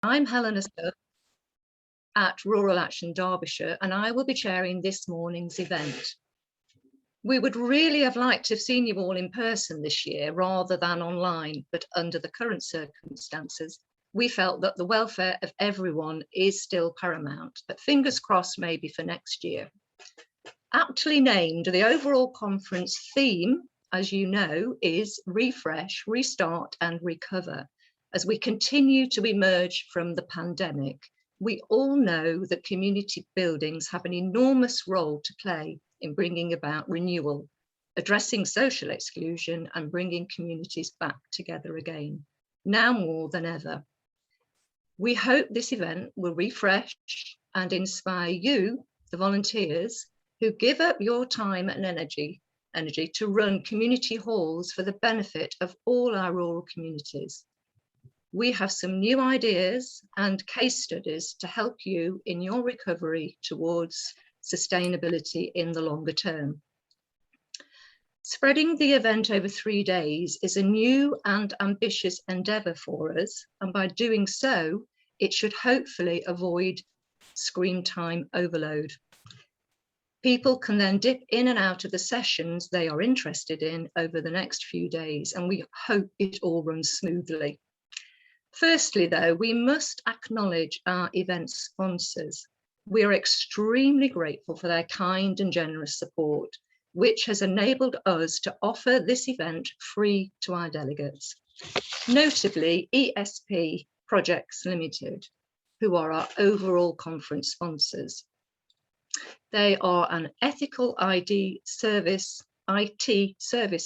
I'm Helena Stubb at Rural Action Derbyshire, and I will be chairing this morning's event. We would really have liked to have seen you all in person this year rather than online, but under the current circumstances, we felt that the welfare of everyone is still paramount, but fingers crossed maybe for next year. Aptly named, the overall conference theme, as you know, is refresh, restart and recover. As we continue to emerge from the pandemic, we all know that community buildings have an enormous role to play in bringing about renewal, addressing social exclusion and bringing communities back together again, now more than ever. We hope this event will refresh and inspire you, the volunteers, who give up your time and energy to run community halls for the benefit of all our rural communities. We have some new ideas and case studies to help you in your recovery towards sustainability in the longer term. Spreading the event over 3 days is a new and ambitious endeavour for us, and by doing so, it should hopefully avoid screen time overload. People can then dip in and out of the sessions they are interested in over the next few days, and we hope it all runs smoothly. Firstly, though, we must acknowledge our event sponsors. We are extremely grateful for their kind and generous support, which has enabled us to offer this event free to our delegates. Notably, ESP Projects Limited, who are our overall conference sponsors. They are an ethical IT service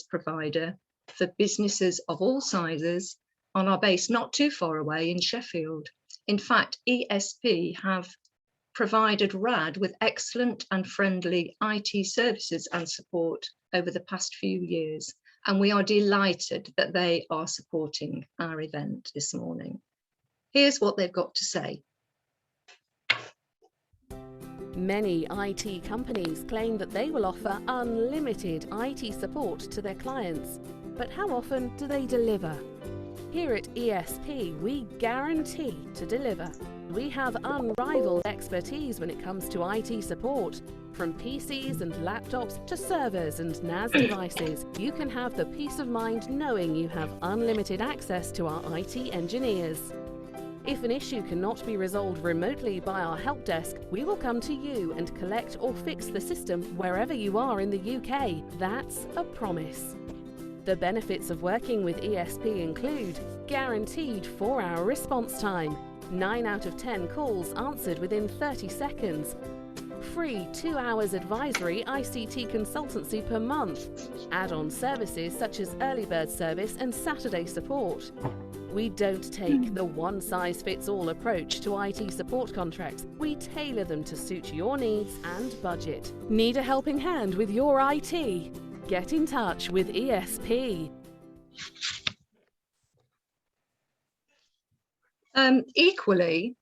provider for businesses of all sizes on our base not too far away in Sheffield. In fact, ESP have provided RAD with excellent and friendly IT services and support over the past few years, and we are delighted that they are supporting our event this morning. Here's what they've got to say. Many IT companies claim that they will offer unlimited IT support to their clients, but how often do they deliver? Here at ESP, we guarantee to deliver. We have unrivaled expertise when it comes to IT support. From PCs and laptops to servers and NAS devices, you can have the peace of mind knowing you have unlimited access to our IT engineers. If an issue cannot be resolved remotely by our help desk, we will come to you and collect or fix the system wherever you are in the UK. That's a promise. The benefits of working with ESP include guaranteed 4-hour response time, 9 out of 10 calls answered within 30 seconds, free 2 hours advisory ICT consultancy per month, add-on services such as early bird service and Saturday support. We don't take the one-size-fits-all approach to IT support contracts. We tailor them to suit your needs and budget. Need a helping hand with your IT? Get in touch with ESP. Equally,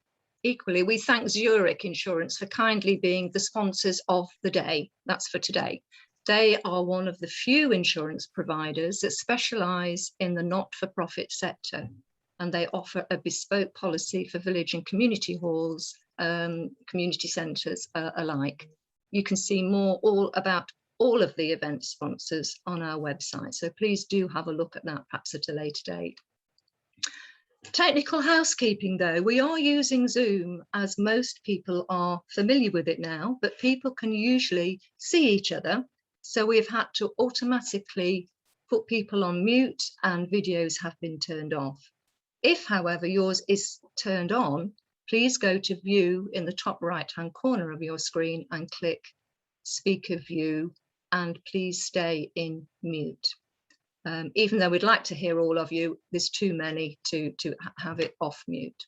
we thank Zurich Insurance for kindly being the sponsors of the day. That's for today. They are one of the few insurance providers that specialise in the not-for-profit sector, and they offer a bespoke policy for village and community halls, community centres alike. You can see more all about all of the event sponsors on our website, so please do have a look at that perhaps at a later date. Technical housekeeping though, we are using Zoom as most people are familiar with it now, but people can usually see each other, so we've had to automatically put people on mute and videos have been turned off. If, however, yours is turned on, please go to view in the top right hand corner of your screen and click speaker view, and please stay in mute. Even though we'd like to hear all of you, there's too many to have it off mute.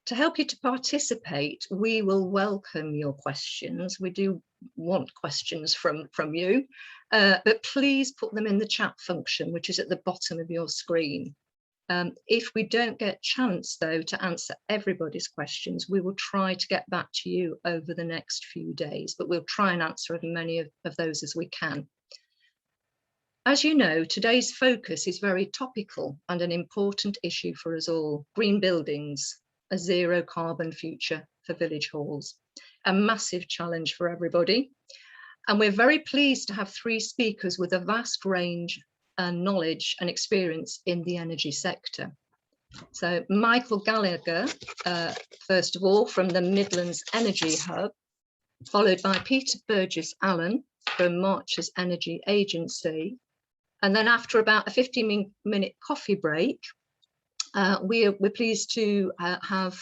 To help you to participate, we will welcome your questions. We do want questions from you, but please put them in the chat function, which is at the bottom of your screen. If we don't get a chance, though, to answer everybody's questions, we will try to get back to you over the next few days, but we'll try and answer as many of those as we can. As you know, today's focus is very topical and an important issue for us all. Green buildings, a zero carbon future for village halls, a massive challenge for everybody. And we're very pleased to have three speakers with a vast range and knowledge and experience in the energy sector. So Michael Gallagher, first of all, from the Midlands Energy Hub, followed by Peter Burgess-Allen from March's Energy Agency. And then after about a 15-minute coffee break, we're pleased to have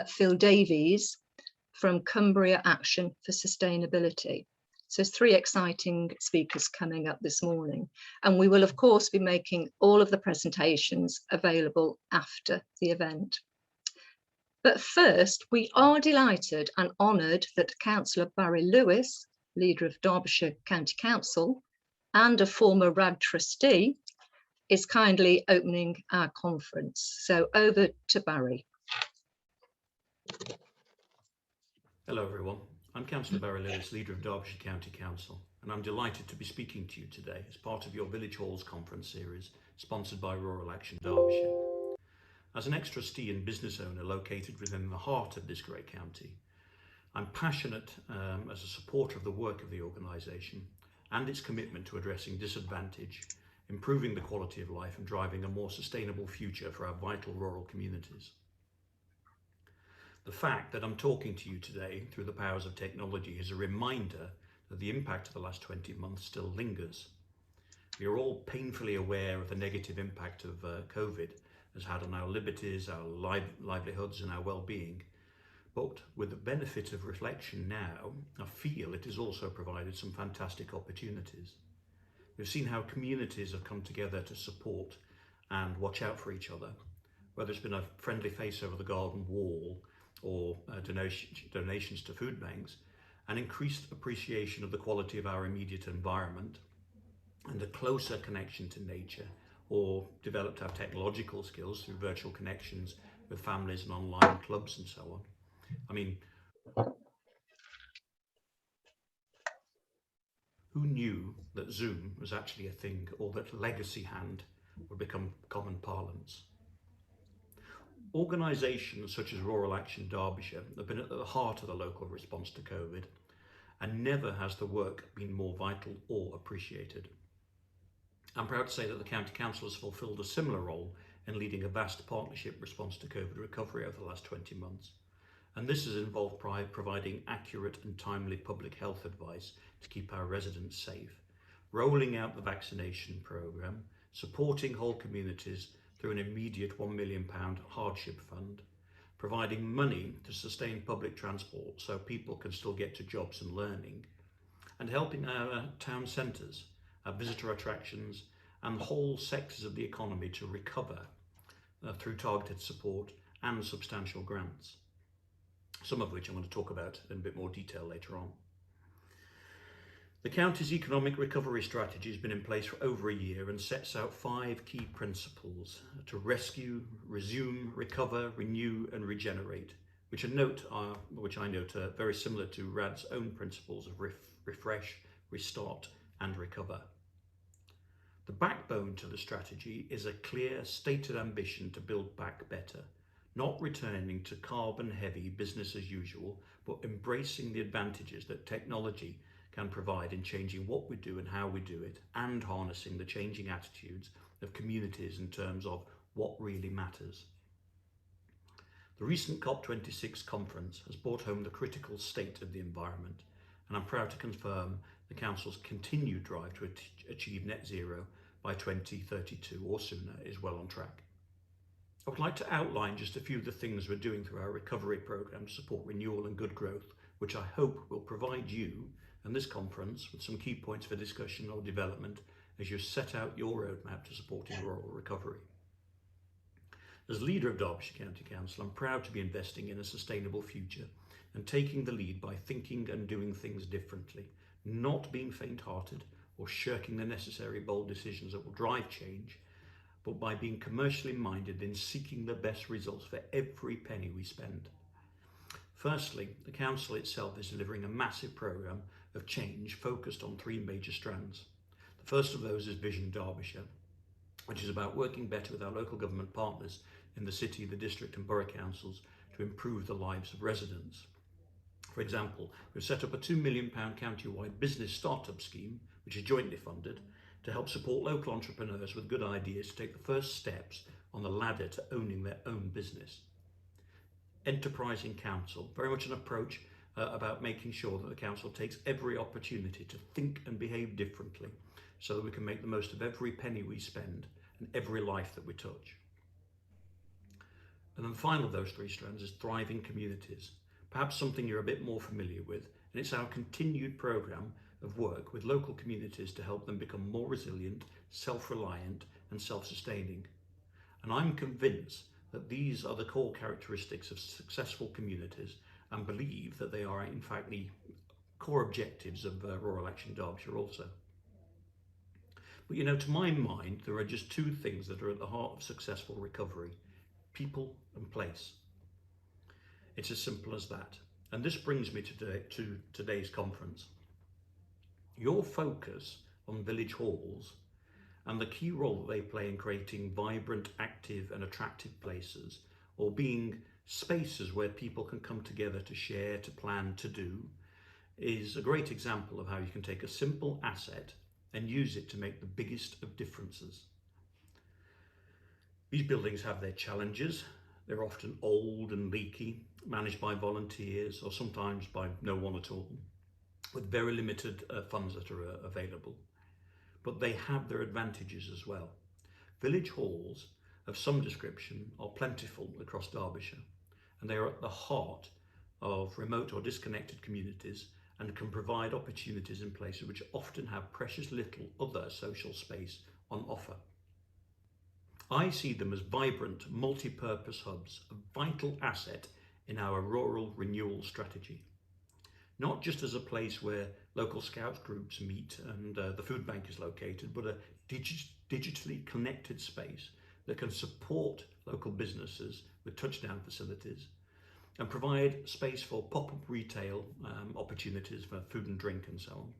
Phil Davies from Cumbria Action for Sustainability. So there's three exciting speakers coming up this morning. And we will, of course, be making all of the presentations available after the event. But first, we are delighted and honoured that Councillor Barry Lewis, leader of Derbyshire County Council and a former RAD trustee, is kindly opening our conference. So over to Barry. Hello everyone, I'm Councillor Barry Lewis, leader of Derbyshire County Council, and I'm delighted to be speaking to you today as part of your Village Halls conference series sponsored by Rural Action Derbyshire. As an ex-trustee and business owner located within the heart of this great county, I'm passionate as a supporter of the work of the organisation and its commitment to addressing disadvantage, improving the quality of life and driving a more sustainable future for our vital rural communities. The fact that I'm talking to you today through the powers of technology is a reminder that the impact of the last 20 months still lingers. We are all painfully aware of the negative impact of COVID has had on our liberties, our livelihoods and our well-being. But with the benefit of reflection now, I feel it has also provided some fantastic opportunities. We've seen how communities have come together to support and watch out for each other, whether it's been a friendly face over the garden wall or donations to food banks, an increased appreciation of the quality of our immediate environment and a closer connection to nature, or developed our technological skills through virtual connections with families and online clubs and so on. I mean, who knew that Zoom was actually a thing, or that legacy hand would become common parlance? Organisations such as Rural Action Derbyshire have been at the heart of the local response to COVID, and never has the work been more vital or appreciated. I'm proud to say that the County Council has fulfilled a similar role in leading a vast partnership response to COVID recovery over the last 20 months. And this has involved providing accurate and timely public health advice to keep our residents safe, rolling out the vaccination programme, supporting whole communities through an immediate £1 million hardship fund, providing money to sustain public transport so people can still get to jobs and learning, and helping our town centres, our visitor attractions and whole sectors of the economy to recover through targeted support and substantial grants, some of which I'm going to talk about in a bit more detail later on. The county's economic recovery strategy has been in place for over a year and sets out 5 key principles to rescue, resume, recover, renew and regenerate, which I note are very similar to RAD's own principles of refresh, restart and recover. The backbone to the strategy is a clear stated ambition to build back better, not returning to carbon-heavy business as usual, but embracing the advantages that technology can provide in changing what we do and how we do it, and harnessing the changing attitudes of communities in terms of what really matters. The recent COP26 conference has brought home the critical state of the environment, and I'm proud to confirm the Council's continued drive to achieve net zero by 2032 or sooner is well on track. I would like to outline just a few of the things we're doing through our recovery programme to support renewal and good growth, which I hope will provide you and this conference with some key points for discussion or development as you set out your roadmap to supporting rural recovery. As leader of Derbyshire County Council, I'm proud to be investing in a sustainable future and taking the lead by thinking and doing things differently, not being faint-hearted or shirking the necessary bold decisions that will drive change, but by being commercially minded in seeking the best results for every penny we spend. Firstly, the Council itself is delivering a massive programme of change focused on 3 major strands. The first of those is Vision Derbyshire, which is about working better with our local government partners in the city, the district and borough councils to improve the lives of residents. For example, we've set up a £2 million county-wide business startup scheme, which is jointly funded, to help support local entrepreneurs with good ideas to take the first steps on the ladder to owning their own business. Enterprising Council, very much an approach about making sure that the council takes every opportunity to think and behave differently so that we can make the most of every penny we spend and every life that we touch. And then the final of those three strands is Thriving Communities, perhaps something you're a bit more familiar with, and it's our continued programme of work with local communities to help them become more resilient, self-reliant and self-sustaining. And I'm convinced that these are the core characteristics of successful communities and believe that they are in fact the core objectives of Rural Action Derbyshire also. But you know, to my mind, there are just two things that are at the heart of successful recovery: people and place. It's as simple as that. And this brings me to today's conference. Your focus on village halls and the key role that they play in creating vibrant, active and attractive places, or being spaces where people can come together to share, to plan, to do, is a great example of how you can take a simple asset and use it to make the biggest of differences. These buildings have their challenges. They're often old and leaky, managed by volunteers or sometimes by no one at all, with very limited funds that are available. But they have their advantages as well. Village halls of some description are plentiful across Derbyshire, and they are at the heart of remote or disconnected communities and can provide opportunities in places which often have precious little other social space on offer. I see them as vibrant, multi-purpose hubs, a vital asset in our rural renewal strategy. Not just as a place where local Scouts groups meet and the food bank is located, but a digitally connected space that can support local businesses with touchdown facilities and provide space for pop-up retail opportunities for food and drink and so on.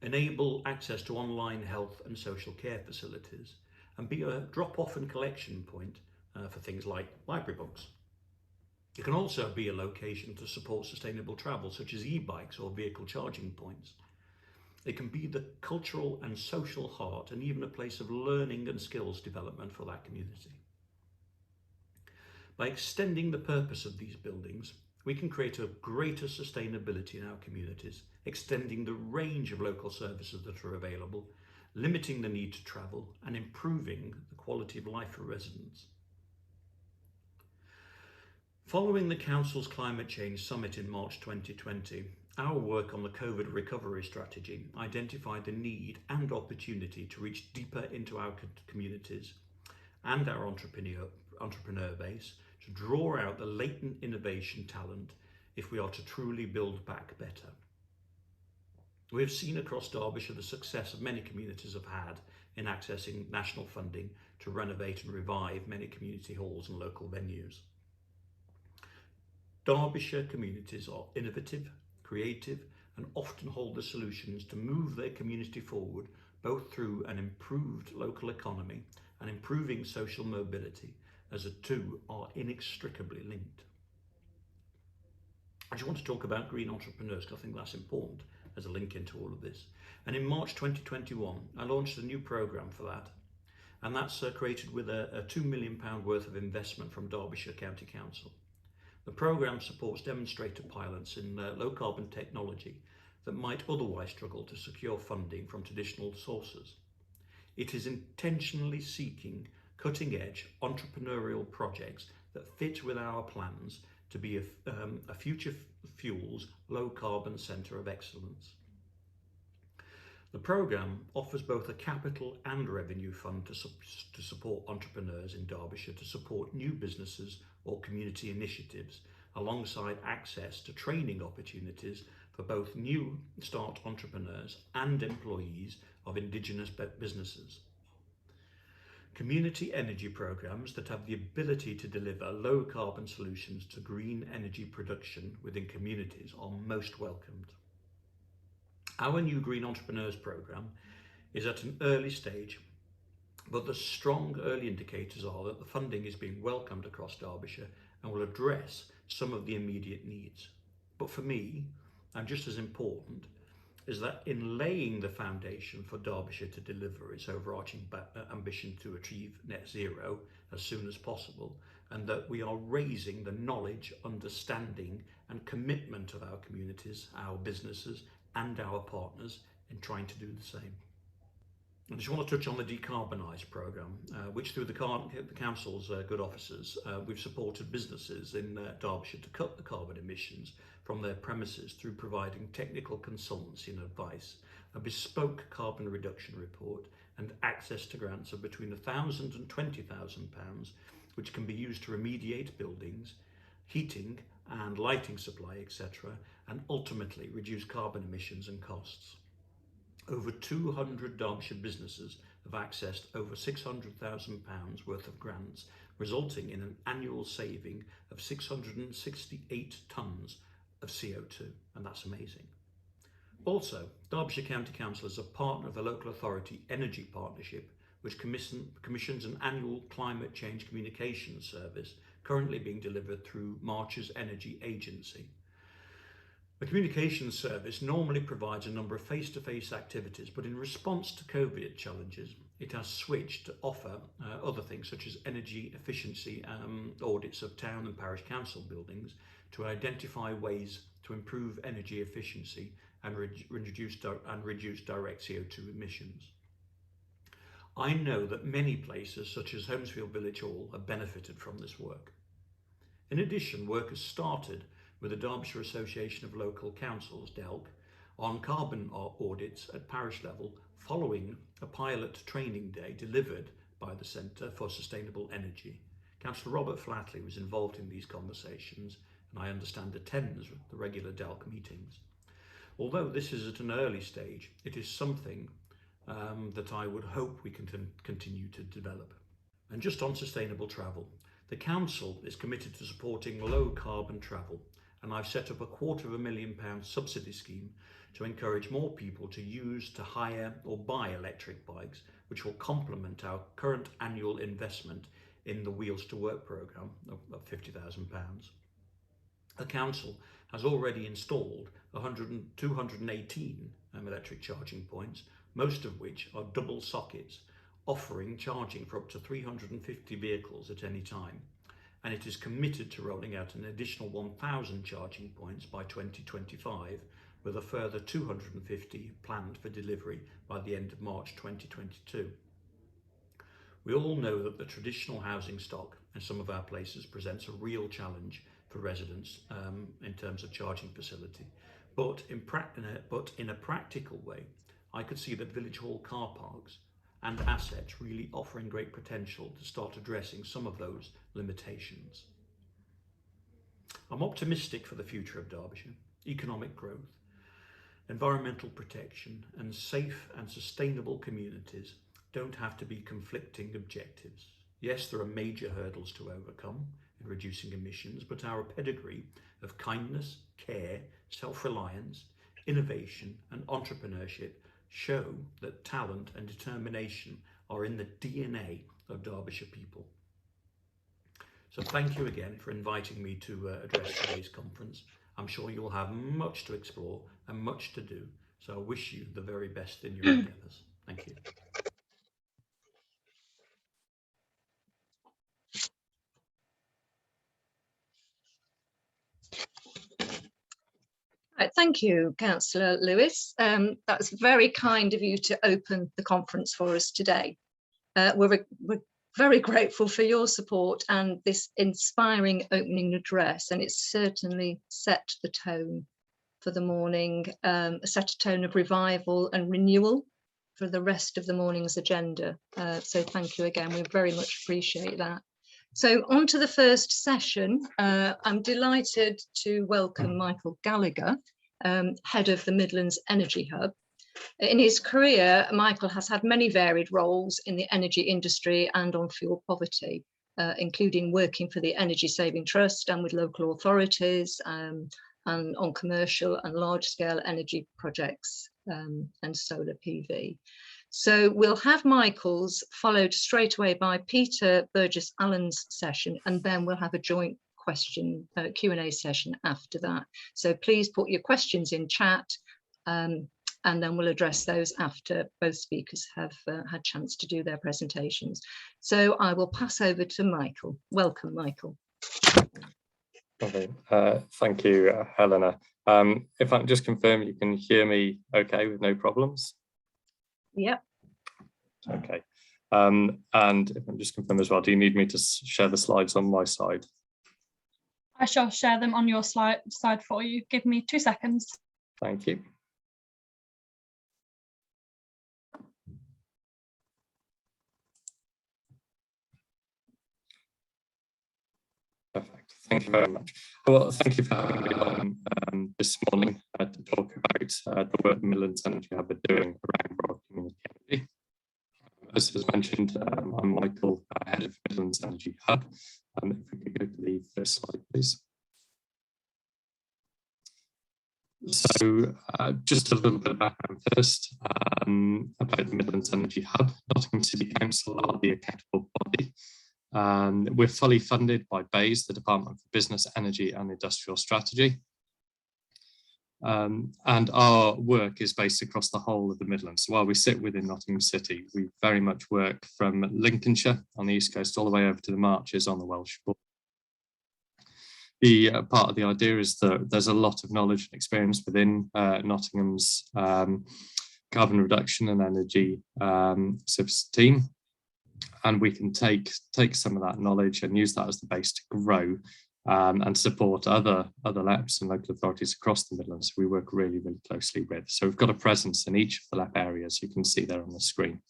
Enable access to online health and social care facilities and be a drop-off and collection point for things like library books. It can also be a location to support sustainable travel, such as e-bikes or vehicle charging points. It can be the cultural and social heart and even a place of learning and skills development for that community. By extending the purpose of these buildings, we can create a greater sustainability in our communities, extending the range of local services that are available, limiting the need to travel and improving the quality of life for residents. Following the Council's Climate Change Summit in March 2020, our work on the COVID recovery strategy identified the need and opportunity to reach deeper into our communities and our entrepreneur base to draw out the latent innovation talent if we are to truly build back better. We have seen across Derbyshire the success of many communities have had in accessing national funding to renovate and revive many community halls and local venues. Derbyshire communities are innovative, creative, and often hold the solutions to move their community forward, both through an improved local economy and improving social mobility, as the two are inextricably linked. I just want to talk about green entrepreneurs because I think that's important as a link into all of this. And in March 2021, I launched a new programme for that. And that's created with a £2 million worth of investment from Derbyshire County Council. The programme supports demonstrator pilots in low carbon technology that might otherwise struggle to secure funding from traditional sources. It is intentionally seeking cutting edge entrepreneurial projects that fit with our plans to be a future fuels low carbon centre of excellence. The programme offers both a capital and revenue fund to support entrepreneurs in Derbyshire to support new businesses or community initiatives, alongside access to training opportunities for both new start entrepreneurs and employees of Indigenous businesses. Community energy programmes that have the ability to deliver low carbon solutions to green energy production within communities are most welcomed. Our new Green Entrepreneurs programme is at an early stage, but the strong early indicators are that the funding is being welcomed across Derbyshire and will address some of the immediate needs. But for me, and just as important, is that in laying the foundation for Derbyshire to deliver its overarching ambition to achieve net zero as soon as possible, and that we are raising the knowledge, understanding and commitment of our communities, our businesses and our partners in trying to do the same. I just want to touch on the Decarbonise programme, which through the Council's good officers, we've supported businesses in Derbyshire to cut the carbon emissions from their premises through providing technical consultancy and advice, a bespoke carbon reduction report and access to grants of between £1,000 and £20,000, which can be used to remediate buildings, heating and lighting supply, etc., and ultimately reduce carbon emissions and costs. Over 200 Derbyshire businesses have accessed over £600,000 worth of grants, resulting in an annual saving of 668 tonnes of CO2, and that's amazing. Also, Derbyshire County Council is a partner of the Local Authority Energy Partnership, which commissions an annual climate change communications service currently being delivered through March's Energy Agency. The communications service normally provides a number of face-to-face activities, but in response to COVID challenges, it has switched to offer other things such as energy efficiency audits of town and parish council buildings to identify ways to improve energy efficiency and reduce direct CO2 emissions. I know that many places such as Holmesfield Village Hall have benefited from this work. In addition, work has started with the Derbyshire Association of Local Councils, DELC, on carbon audits at parish level following a pilot training day delivered by the Centre for Sustainable Energy. Councillor Robert Flatley was involved in these conversations and I understand attends the regular DELC meetings. Although this is at an early stage, it is something that I would hope we can continue to develop. And just on sustainable travel, the Council is committed to supporting low carbon travel, and I've set up a £250,000 subsidy scheme to encourage more people to use, to hire or buy electric bikes, which will complement our current annual investment in the Wheels to Work programme of £50,000. The Council has already installed 218 electric charging points, most of which are double sockets, offering charging for up to 350 vehicles at any time. And it is committed to rolling out an additional 1,000 charging points by 2025, with a further 250 planned for delivery by the end of March 2022. We all know that the traditional housing stock in some of our places presents a real challenge for residents in terms of charging facility, but in a practical way, I could see that Village Hall car parks and assets really offering great potential to start addressing some of those limitations. I'm optimistic for the future of Derbyshire. Economic growth, environmental protection and safe and sustainable communities don't have to be conflicting objectives. Yes, there are major hurdles to overcome in reducing emissions, but our pedigree of kindness, care, self-reliance, innovation and entrepreneurship show that talent and determination are in the DNA of Derbyshire people. So thank you again for inviting me to address today's conference. I'm sure you'll have much to explore and much to do, so I wish you the very best in your endeavours. Thank you. Right, thank you, Councillor Lewis. That's very kind of you to open the conference for us today. We're very grateful for your support and this inspiring opening address, and it's certainly set the tone for the morning, set a tone of revival and renewal for the rest of the morning's agenda. So thank you again, we very much appreciate that. So on to the first session. I'm delighted to welcome Michael Gallagher, head of the Midlands Energy Hub. In his career, Michael has had many varied roles in the energy industry and on fuel poverty, including working for the Energy Saving Trust and with local authorities and on commercial and large-scale energy projects and solar PV. So we'll have Michael's followed straight away by Peter Burgess-Allen's session, and then we'll have a joint question Q&A session after that. So please put your questions in chat, and then we'll address those after both speakers have had a chance to do their presentations. So I will pass over to Michael. Welcome, Michael. Okay. Thank you, Helena. If I can just confirm you can hear me okay with no problems? Yep. Okay. And if I'm just confirm as well, do you need me to share the slides on my side? I shall share them on your side for you. Give me 2 seconds. Thank you. Perfect. Thank you very much. Well, thank you for having me on this morning to talk about the work Midlands Energy Hub are doing around rural community energy. As mentioned, I'm Michael, head of Midlands Energy Hub. If we could go to the first slide, please. So just a little bit of background first about the Midlands Energy Hub. Nottingham City Council are the accountable body. We're fully funded by BEIS, the Department for Business, Energy and Industrial Strategy. And our work is based across the whole of the Midlands. So while we sit within Nottingham City, we very much work from Lincolnshire on the east coast all the way over to the Marches on the Welsh border. The part of the idea is that there's a lot of knowledge and experience within Nottingham's carbon reduction and energy service team. And we can take some of that knowledge and use that as the base to grow and support other LEPs and local authorities across the Midlands we work really, really closely with. So we've got a presence in each of the LEP areas you can see there on the screen.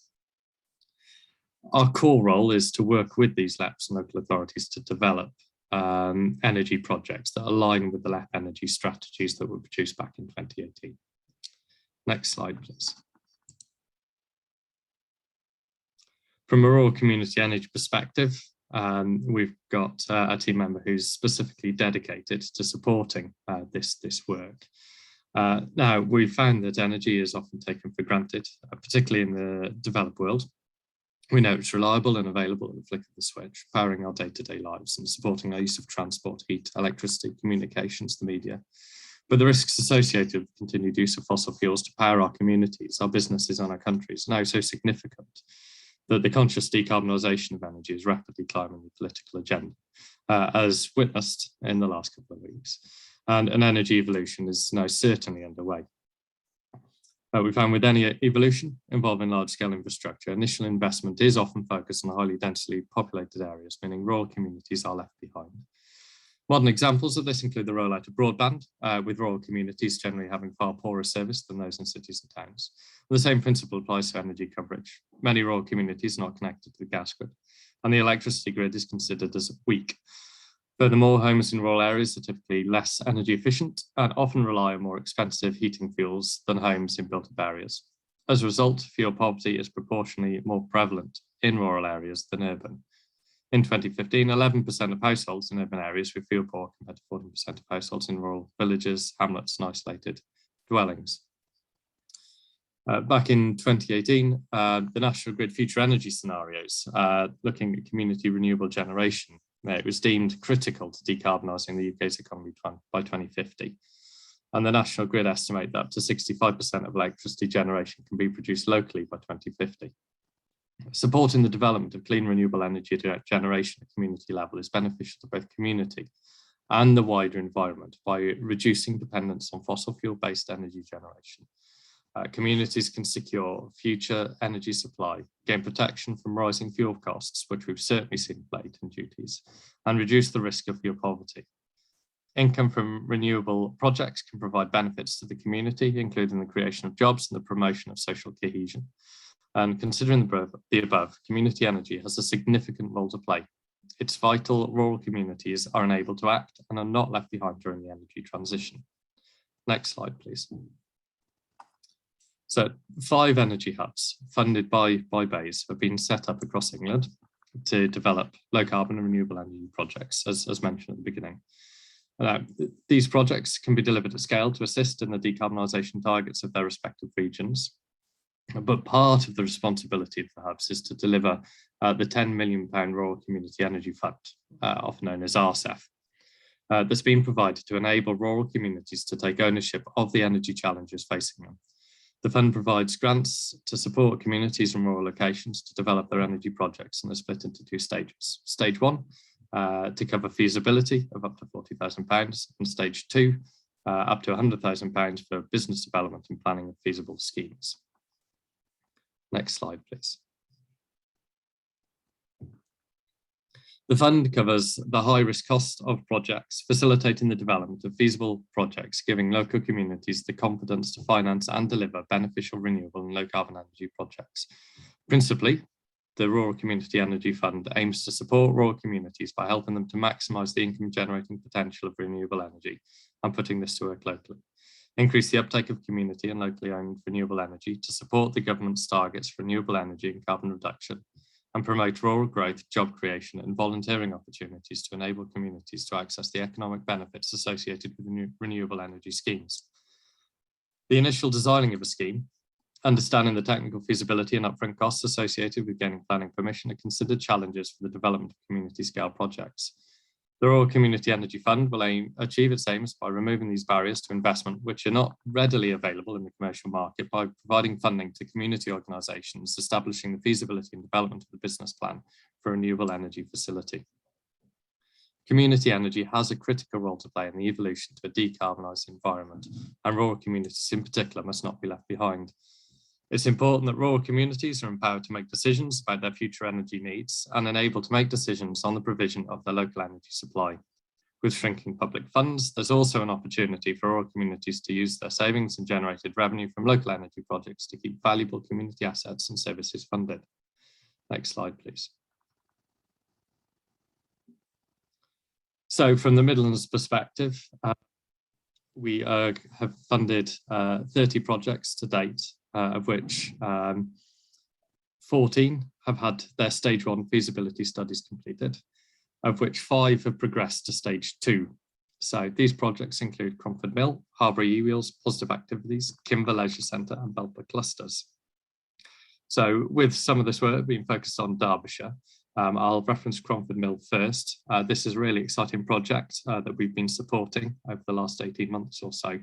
Our core role is to work with these LEPs and local authorities to develop energy projects that align with the LEP energy strategies that were produced back in 2018. Next slide, please. From a rural community energy perspective, we've got a team member who's specifically dedicated to supporting this work. Now, we found that energy is often taken for granted, particularly in the developed world. We know it's reliable and available at the flick of the switch, powering our day-to-day lives and supporting our use of transport, heat, electricity, communications, the media. But the risks associated with continued use of fossil fuels to power our communities, our businesses and our countries are now so significant that the conscious decarbonisation of energy is rapidly climbing the political agenda, as witnessed in the last couple of weeks. And an energy evolution is now certainly underway. We found with any evolution involving large-scale infrastructure, initial investment is often focused on highly densely populated areas, meaning rural communities are left behind. Modern examples of this include the rollout of broadband, with rural communities generally having far poorer service than those in cities and towns. And the same principle applies to energy coverage. Many rural communities are not connected to the gas grid, and the electricity grid is considered as weak. Furthermore, homes in rural areas are typically less energy efficient and often rely on more expensive heating fuels than homes in built-up areas. As a result, fuel poverty is proportionally more prevalent in rural areas than urban. In 2015, 11% of households in urban areas were fuel poor compared to 14% of households in rural villages, hamlets and isolated dwellings. Back in 2018, the National Grid Future Energy Scenarios, looking at community renewable generation, it was deemed critical to decarbonising the UK's economy by 2050. And the National Grid estimate that up to 65% of electricity generation can be produced locally by 2050. Supporting the development of clean renewable energy generation at community level is beneficial to both community and the wider environment by reducing dependence on fossil fuel-based energy generation. Communities can secure future energy supply, gain protection from rising fuel costs, which we've certainly seen blatant duties, and reduce the risk of fuel poverty. Income from renewable projects can provide benefits to the community, including the creation of jobs and the promotion of social cohesion. And considering the above, community energy has a significant role to play. It's vital rural communities are enabled to act and are not left behind during the energy transition. Next slide, please. So 5 energy hubs funded by BEIS have been set up across England to develop low carbon and renewable energy projects, as mentioned at the beginning. These projects can be delivered at scale to assist in the decarbonisation targets of their respective regions. But part of the responsibility of the hubs is to deliver the £10 million Rural Community Energy Fund, often known as RCEF, that's been provided to enable rural communities to take ownership of the energy challenges facing them. The fund provides grants to support communities in rural locations to develop their energy projects, and they're split into 2 stages. Stage 1, to cover feasibility of up to £40,000, and stage 2, up to £100,000 for business development and planning of feasible schemes. Next slide, please. The fund covers the high-risk cost of projects, facilitating the development of feasible projects, giving local communities the confidence to finance and deliver beneficial renewable and low-carbon energy projects. Principally, the Rural Community Energy Fund aims to support rural communities by helping them to maximise the income-generating potential of renewable energy and putting this to work locally. Increase the uptake of community and locally owned renewable energy to support the government's targets for renewable energy and carbon reduction, and promote rural growth, job creation and volunteering opportunities to enable communities to access the economic benefits associated with renewable energy schemes. The initial designing of a scheme, understanding the technical feasibility and upfront costs associated with gaining planning permission, are considered challenges for the development of community scale projects. The Rural Community Energy Fund will achieve its aims by removing these barriers to investment, which are not readily available in the commercial market, by providing funding to community organisations, establishing the feasibility and development of the business plan for a renewable energy facility. Community energy has a critical role to play in the evolution to a decarbonised environment, and rural communities in particular must not be left behind. It's important that rural communities are empowered to make decisions about their future energy needs and enabled to make decisions on the provision of their local energy supply. With shrinking public funds, there's also an opportunity for rural communities to use their savings and generated revenue from local energy projects to keep valuable community assets and services funded. Next slide, please. So from the Midlands perspective, we have funded 30 projects to date, of which 14 have had their stage 1 feasibility studies completed, of which 5 have progressed to stage 2. So these projects include Cromford Mill, Harbury E-Wheels, Positive Activities, Kimber Leisure Centre and Belper Clusters. So with some of this work being focused on Derbyshire, I'll reference Cromford Mill first. This is a really exciting project that we've been supporting over the last 18 months or so.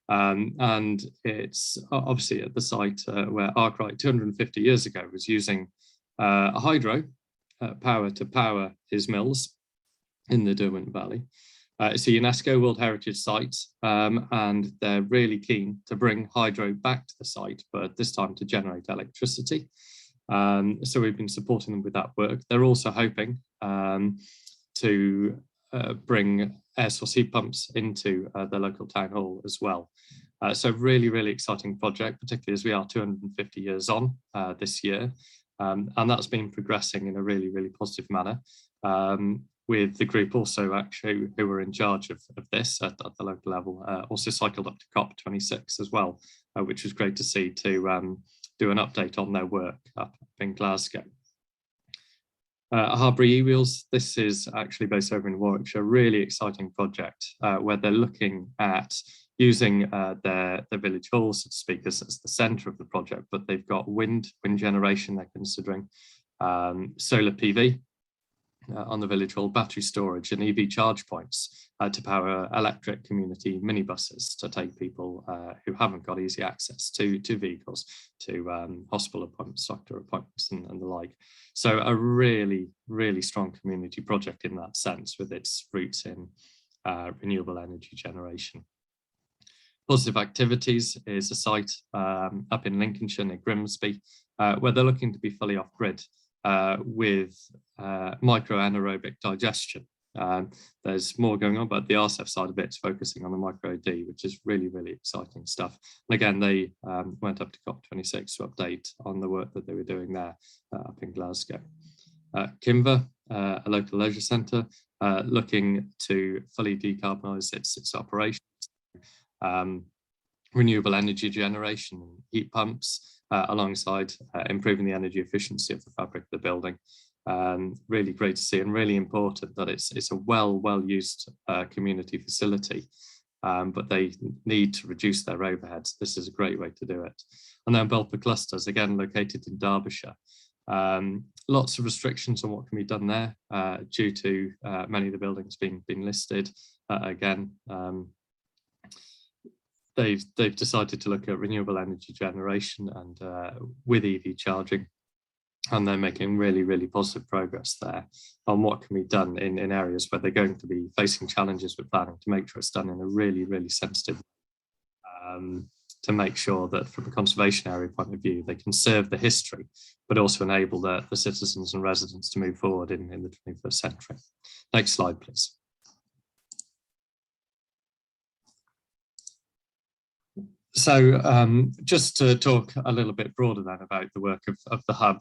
And it's obviously at the site where Arkwright 250 years ago was using a hydro power to power his mills in the Derwent Valley. It's a UNESCO World Heritage Site, and they're really keen to bring hydro back to the site, but this time to generate electricity. So we've been supporting them with that work. They're also hoping to bring air source heat pumps into the local town hall as well. So really, really exciting project, particularly as we are 250 years on this year. And that's been progressing in a really, really positive manner, with the group also actually who were in charge of this at the local level, also cycled up to COP26 as well, which was great to see, to do an update on their work up in Glasgow. Harbury E-Wheels, this is actually based over in Warwickshire, really exciting project where they're looking at using their village hall, so to speak, as the centre of the project, but they've got wind generation they're considering, solar PV on the village hall, battery storage and EV charge points to power electric community minibuses to take people who haven't got easy access to vehicles, to hospital appointments, doctor appointments and the like. So a really, really strong community project in that sense, with its roots in renewable energy generation. Positive Activities is a site up in Lincolnshire near Grimsby, where they're looking to be fully off-grid with micro-anaerobic digestion. There's more going on, but the RCEF side of it is focusing on the micro-D, which is really, really exciting stuff. And again, they went up to COP26 to update on the work that they were doing there up in Glasgow. Kimber, a local leisure centre, looking to fully decarbonise its operations. Renewable energy generation, heat pumps, alongside improving the energy efficiency of the fabric of the building. Really great to see, and really important that it's a well used community facility, but they need to reduce their overheads. This is a great way to do it. And then Belper clusters, again located in Derbyshire. Lots of restrictions on what can be done there due to many of the buildings being listed. Again, they've decided to look at renewable energy generation and with EV charging, and they're making really positive progress there on what can be done in areas where they're going to be facing challenges with planning, to make sure it's done in a really sensitive way, to make sure that from a conservation area point of view, they conserve the history, but also enable the citizens and residents to move forward in the 21st century. Next slide, please. So just to talk a little bit broader then about the work of the Hub,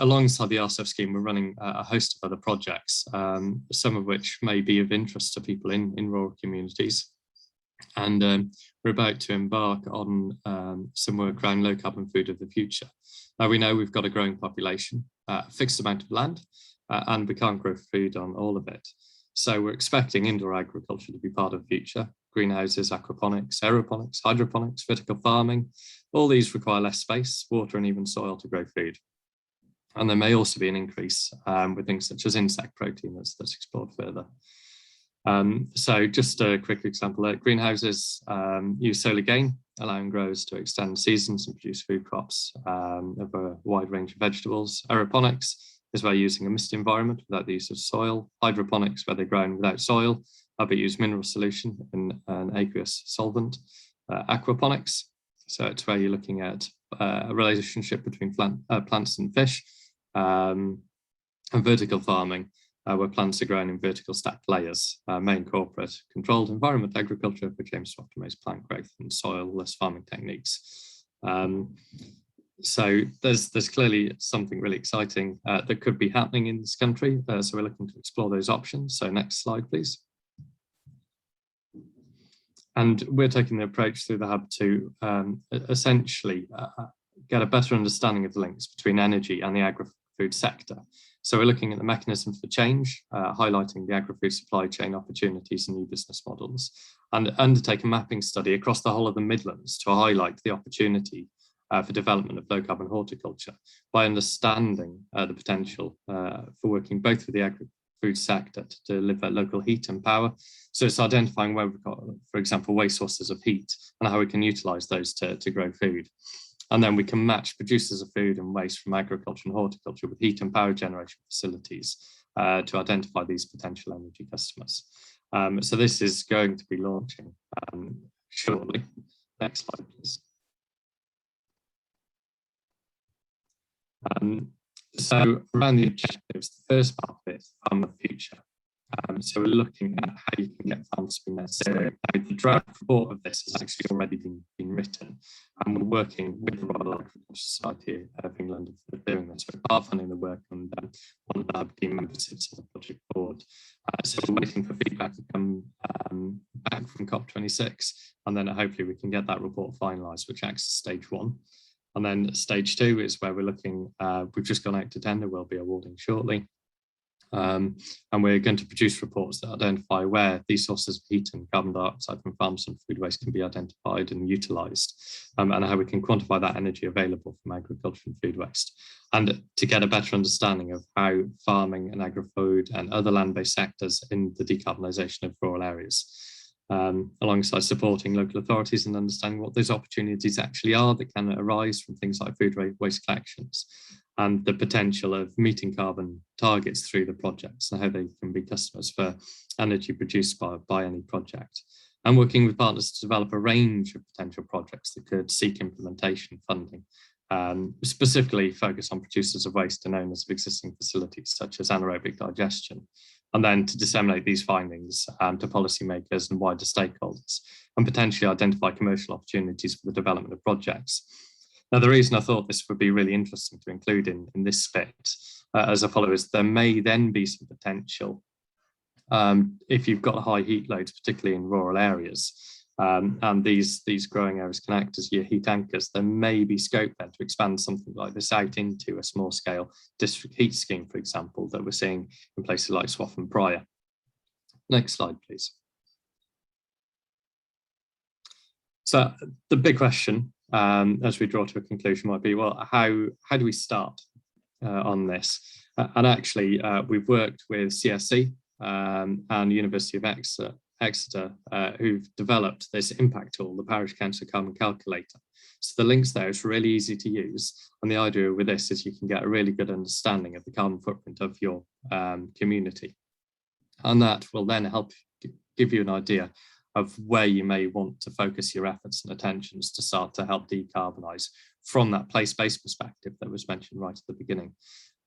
alongside the RCEF scheme, we're running a host of other projects, some of which may be of interest to people in rural communities. And we're about to embark on some work around low carbon food of the future. Now, we know we've got a growing population, a fixed amount of land, and we can't grow food on all of it. So we're expecting indoor agriculture to be part of the future. Greenhouses, aquaponics, aeroponics, hydroponics, vertical farming, all these require less space, water, and even soil to grow food. And there may also be an increase with things such as insect protein that's explored further. So just a quick example there, greenhouses use solar gain, allowing growers to extend seasons and produce food crops of a wide range of vegetables. Aeroponics is where using a mist environment without the use of soil. Hydroponics, where they're grown without soil, but use mineral solution in an aqueous solvent. Aquaponics, so it's where you're looking at a relationship between plants and fish. And vertical farming, where plants are grown in vertical stacked layers, may incorporate controlled environment agriculture, which aims to optimize plant growth and soil-less farming techniques. So there's clearly something really exciting that could be happening in this country. So we're looking to explore those options. So next slide, please. And we're taking the approach through the Hub to essentially get a better understanding of the links between energy and the agri-food sector. So we're looking at the mechanisms for change, highlighting the agri-food supply chain opportunities and new business models, and undertake a mapping study across the whole of the Midlands to highlight the opportunity for development of low-carbon horticulture by understanding the potential for working both with the agri-food sector to deliver local heat and power. So it's identifying where we've got, for example, waste sources of heat and how we can utilise those to grow food. And then we can match producers of food and waste from agriculture and horticulture with heat and power generation facilities to identify these potential energy customers. So this is going to be launching shortly. Next slide, please. So around the objectives, the first part of it is farm of the future. So we're looking at how you can get farms to be net zero. Now, the draft report of this has actually already been written, and we're working with the Royal Agricultural Society of England for doing this. We're part funding the work, and one of our team members sits on the project board. So we're waiting for feedback to come back from COP26, and then hopefully we can get that report finalised, which acts as stage 1. And then stage 2 is where we're looking, we've just gone out to tender, we'll be awarding shortly. And we're going to produce reports that identify where these sources of heat and carbon dioxide from farms and food waste can be identified and utilised, and how we can quantify that energy available from agriculture and food waste, and to get a better understanding of how farming and agri-food and other land-based sectors in the decarbonisation of rural areas, alongside supporting local authorities and understanding what those opportunities actually are that can arise from things like food waste collections, and the potential of meeting carbon targets through the projects and how they can be customers for energy produced by any project. And working with partners to develop a range of potential projects that could seek implementation funding, specifically focus on producers of waste and owners of existing facilities such as anaerobic digestion, and then to disseminate these findings to policymakers and wider stakeholders, and potentially identify commercial opportunities for the development of projects. Now, the reason I thought this would be really interesting to include in this bit as a follower is there may then be some potential, if you've got high heat loads, particularly in rural areas, and these growing areas can act as your heat anchors, there may be scope then to expand something like this out into a small scale district heat scheme, for example, that we're seeing in places like Swaff and Prior. Next slide, please. So the big question as we draw to a conclusion might be, well, how do we start on this? And actually, we've worked with CSC and University of Exeter, who've developed this impact tool, the Parish Council Carbon Calculator. So the links there is really easy to use. And the idea with this is you can get a really good understanding of the carbon footprint of your community. And that will then help give you an idea of where you may want to focus your efforts and attentions to start to help decarbonise from that place-based perspective that was mentioned right at the beginning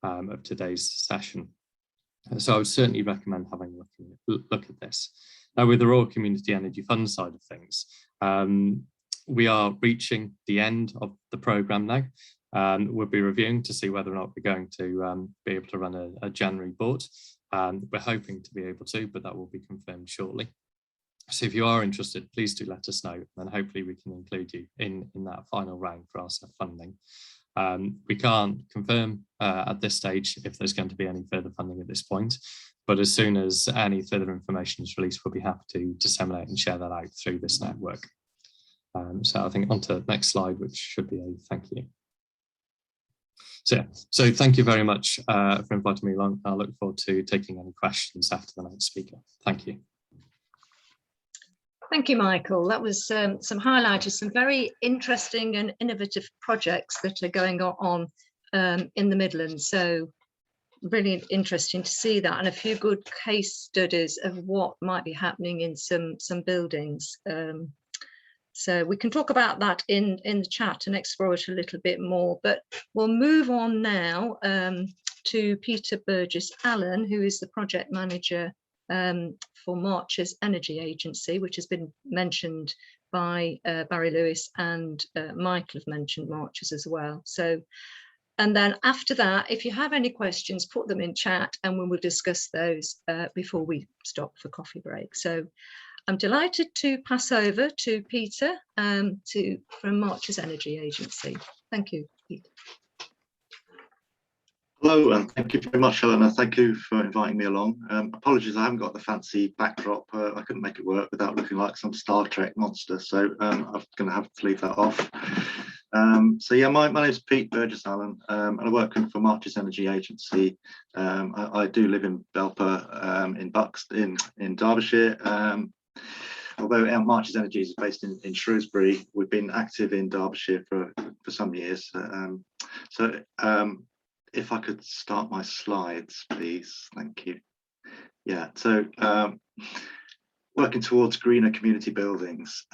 of today's session. So I would certainly recommend having a look at this. Now, with the Royal Community Energy Fund side of things, we are reaching the end of the programme now. We'll be reviewing to see whether or not we're going to be able to run a January board. We're hoping to be able to, but that will be confirmed shortly. So if you are interested, please do let us know, and hopefully we can include you in that final round for RCEF funding. We can't confirm at this stage if there's going to be any further funding at this point, but as soon as any further information is released, we'll be happy to disseminate and share that out through this network. So I think on to the next slide, which should be a thank you. So thank you very much for inviting me along. I look forward to taking any questions after the next speaker. Thank you. Thank you, Michael. That was some highlighted, some very interesting and innovative projects that are going on in the Midlands. So really interesting to see that, and a few good case studies of what might be happening in some buildings. So we can talk about that in the chat and explore it a little bit more, but we'll move on now to Peter Burgess-Allen, who is the project manager for March's Energy Agency, which has been mentioned by Barry Lewis, and Michael have mentioned March's as well. So, and then after that, if you have any questions, put them in chat and we will discuss those before we stop for coffee break. So I'm delighted to pass over to Peter from March's Energy Agency. Thank you, Peter. Hello, and thank you very much, Helena. Thank you for inviting me along. Apologies, I haven't got the fancy backdrop. I couldn't make it work without looking like some Star Trek monster, so I'm going to have to leave that off. So yeah, my name is Pete Burgess-Allen, and I work for March's Energy Agency. I do live in Belper, in Buxton, in Derbyshire. Although March's Energy is based in Shrewsbury, we've been active in Derbyshire for some years. If I could start my slides, please. Thank you. Yeah, so working towards greener community buildings.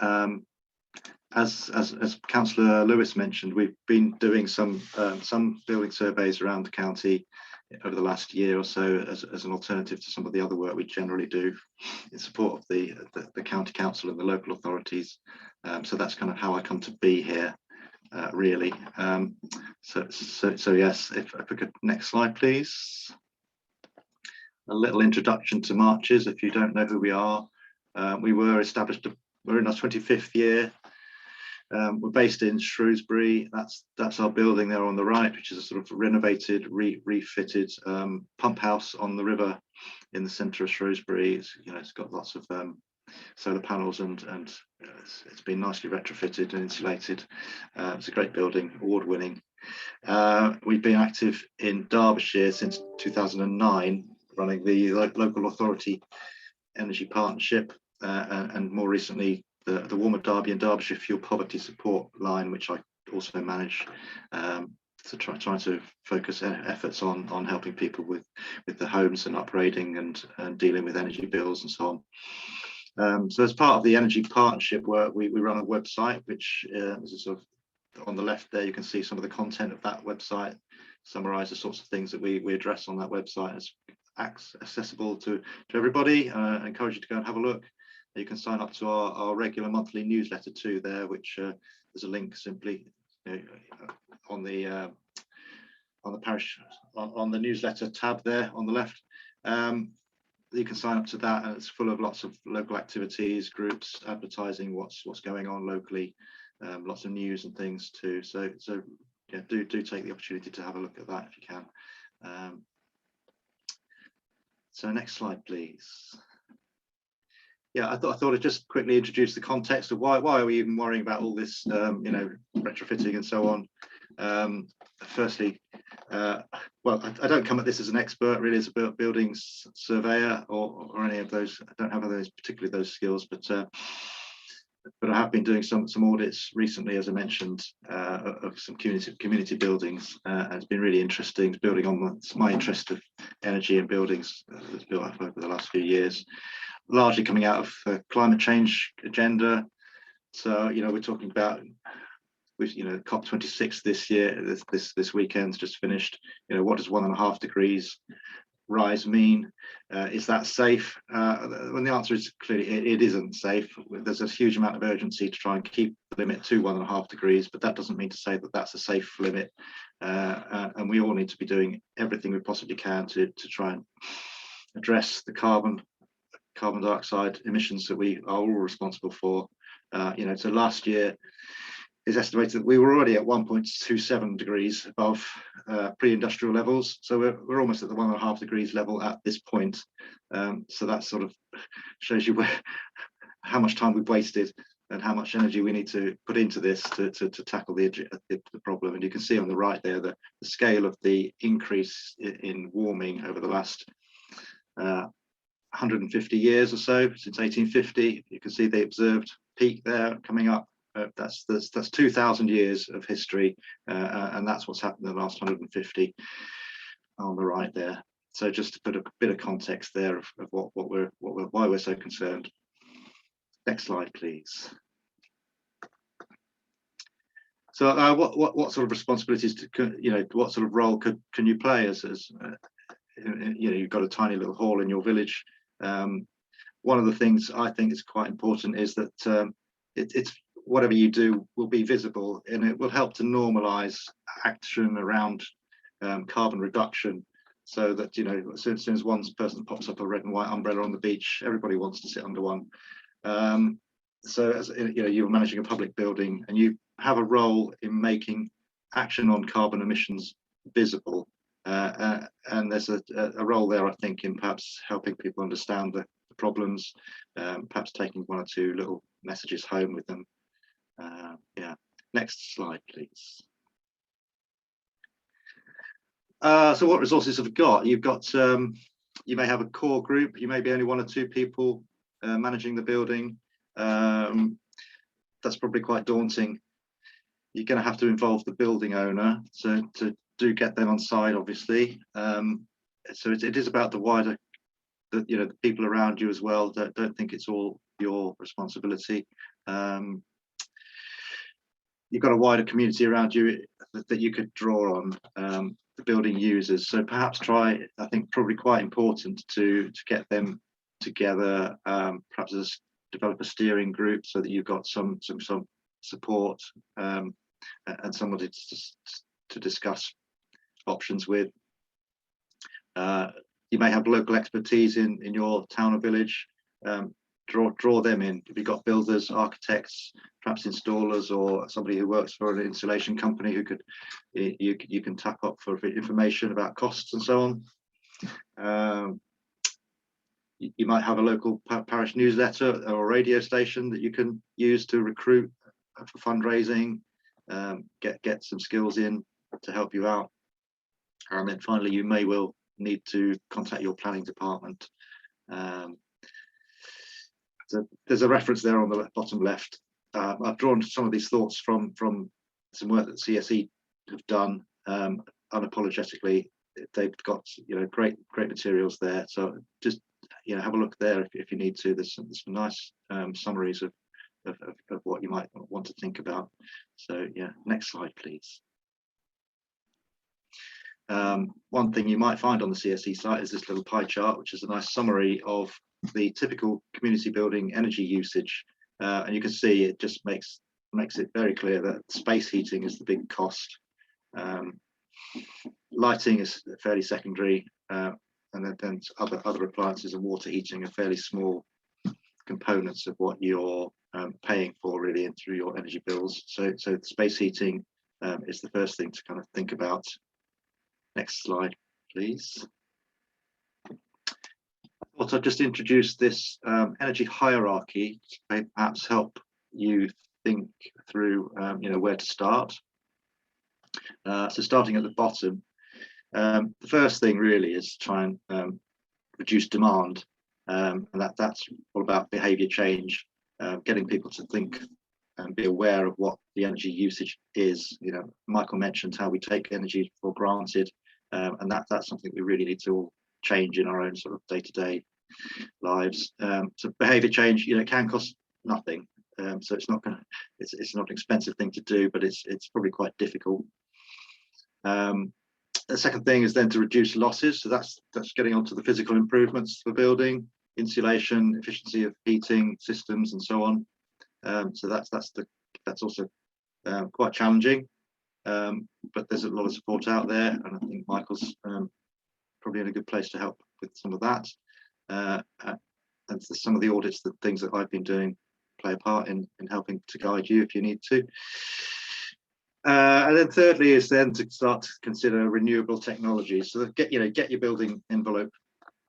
As Councillor Lewis mentioned, we've been doing some building surveys around the county over the last year or so as an alternative to some of the other work we generally do in support of the county council and the local authorities. So that's kind of how I come to be here. Really. So yes, if we could, next slide, please. A little introduction to March's. If you don't know who we are, we were established, we're in our 25th year. We're based in Shrewsbury. That's our building there on the right, which is a sort of renovated, refitted pump house on the river in the centre of Shrewsbury. It's got lots of solar panels and it's been nicely retrofitted and insulated. It's a great building, award-winning. We've been active in Derbyshire since 2009, running the local authority energy partnership, and more recently the Warmer Derby and Derbyshire Fuel Poverty Support Line, which I also manage. So trying to focus efforts on helping people with the homes and upgrading and dealing with energy bills and so on. So as part of the energy partnership work, we run a website, which is a sort of, on the left there, you can see some of the content of that website, summarize the sorts of things that we address on that website. It's accessible to everybody. I encourage you to go and have a look. You can sign up to our regular monthly newsletter too there, which there's a link simply on the parish, on the newsletter tab there on the left. You can sign up to that, and it's full of lots of local activities, groups, advertising what's going on locally, lots of news and things too. So yeah, do take the opportunity to have a look at that if you can. So next slide, please. yeah, I thought I'd just quickly introduce the context of why are we even worrying about all this, retrofitting and so on. Firstly, well, I don't come at this as an expert really, as a buildings surveyor or any of those. I don't have particularly those skills, but I have been doing some audits recently, as I mentioned, of some community buildings, and it's been really interesting, building on my interest of energy and buildings that's built up over the last few years, largely coming out of the climate change agenda. So we're talking about COP26 this year, this weekend's just finished. What does 1.5 degrees rise mean? Is that safe? When the answer is clearly it isn't safe. There's a huge amount of urgency to try and keep the limit to 1.5 degrees, but that doesn't mean to say that that's a safe limit. And we all need to be doing everything we possibly can to try and address the carbon dioxide emissions that we are all responsible for. So last year is estimated that we were already at 1.27 degrees above pre-industrial levels. So we're almost at the 1.5 degrees level at this point. So that sort of shows you how much time we've wasted and how much energy we need to put into this to tackle the problem. And you can see on the right there the scale of the increase in warming over the last 150 years or so, since 1850. You can see the observed peak there coming up. That's 2,000 years of history, and that's what's happened in the last 150 on the right there. So just to put a bit of context there of why we're so concerned. Next slide, please. So what sort of responsibilities what sort of role can you play as you've got a tiny little hall in your village. One of the things I think is quite important is that it's whatever you do will be visible, and it will help to normalize action around carbon reduction, so that as soon as one person pops up a red and white umbrella on the beach, everybody wants to sit under one. So as you're managing a public building and you have a role in making action on carbon emissions visible, and there's a role there, I think, in perhaps helping people understand the problems, perhaps taking 1 or 2 little messages home with them. Next slide, please. So what resources have we got? You've got you may have a core group, you may be only 1 or 2 people managing the building. That's probably quite daunting. You're going to have to involve the building owner, so to do get them on side, obviously. So it is about the wider, the people around you as well. Don't think it's all your responsibility. You've got a wider community around you that you could draw on, the building users. So perhaps try, I think probably quite important to get them together, perhaps develop a steering group so that you've got some support, and somebody to discuss options with. You may have local expertise in your town or village. Draw them in. If you've got builders, architects, perhaps installers, or somebody who works for an insulation company who could you can tap up for information about costs and so on. You might have a local parish newsletter or a radio station that you can use to recruit for fundraising, get some skills in to help you out. And then finally, you may well need to contact your planning department. So there's a reference there on the bottom left. I've drawn some of these thoughts from some work that CSE have done. Unapologetically, they've got great materials there. So just have a look there if you need to. There's some nice summaries of what you might want to think about. So yeah, next slide, please. One thing you might find on the CSE site is this little pie chart, which is a nice summary of the typical community building energy usage, and you can see it just makes it very clear that space heating is the big cost. Lighting is fairly secondary, and then other appliances and water heating are fairly small components of what you're paying for really and through your energy bills. So space heating is the first thing to kind of think about. Next slide, please. I thought I'd just introduce this energy hierarchy to perhaps help you think through, where to start. So starting at the bottom, the first thing really is to try and reduce demand, and that's all about behaviour change, getting people to think and be aware of what the energy usage is. Michael mentioned how we take energy for granted, and that's something we really need to all change in our own sort of day-to-day lives. So behaviour change, can cost nothing. So it's not an expensive thing to do, but it's probably quite difficult. The second thing is then to reduce losses. So that's getting onto the physical improvements for building, insulation, efficiency of heating systems, and so on. So that's also quite challenging, but there's a lot of support out there, and I think Michael's probably in a good place to help with some of that. And some of the audits, the things that I've been doing, play a part in helping to guide you if you need to. And then thirdly is then to start to consider renewable technologies. So get your building envelope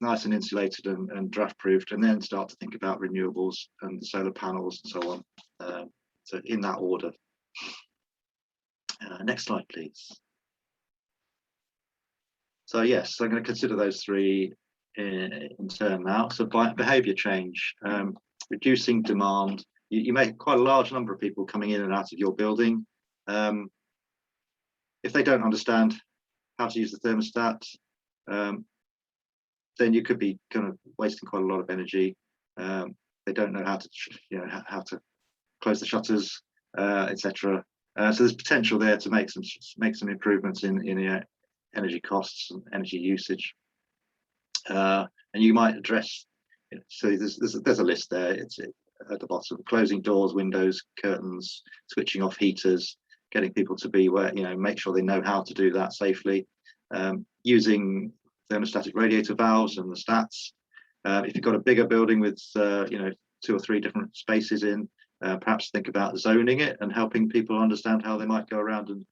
nice and insulated and draft proofed, and then start to think about renewables and the solar panels and so on. So in that order. Next slide, please. So yes, I'm going to consider those three in turn now. So by behaviour change, reducing demand. You make quite a large number of people coming in and out of your building. If they don't understand how to use the thermostat, then you could be kind of wasting quite a lot of energy. They don't know how to, how to close the shutters, etc. So there's potential there to make some improvements in the energy costs and energy usage. And you might address. So there's a list there. It's at the bottom: closing doors, windows, curtains, switching off heaters, getting people to be aware, make sure they know how to do that safely. Using thermostatic radiator valves and the stats. If you've got a bigger building with 2 or 3 different spaces in, perhaps think about zoning it and helping people understand how they might go around and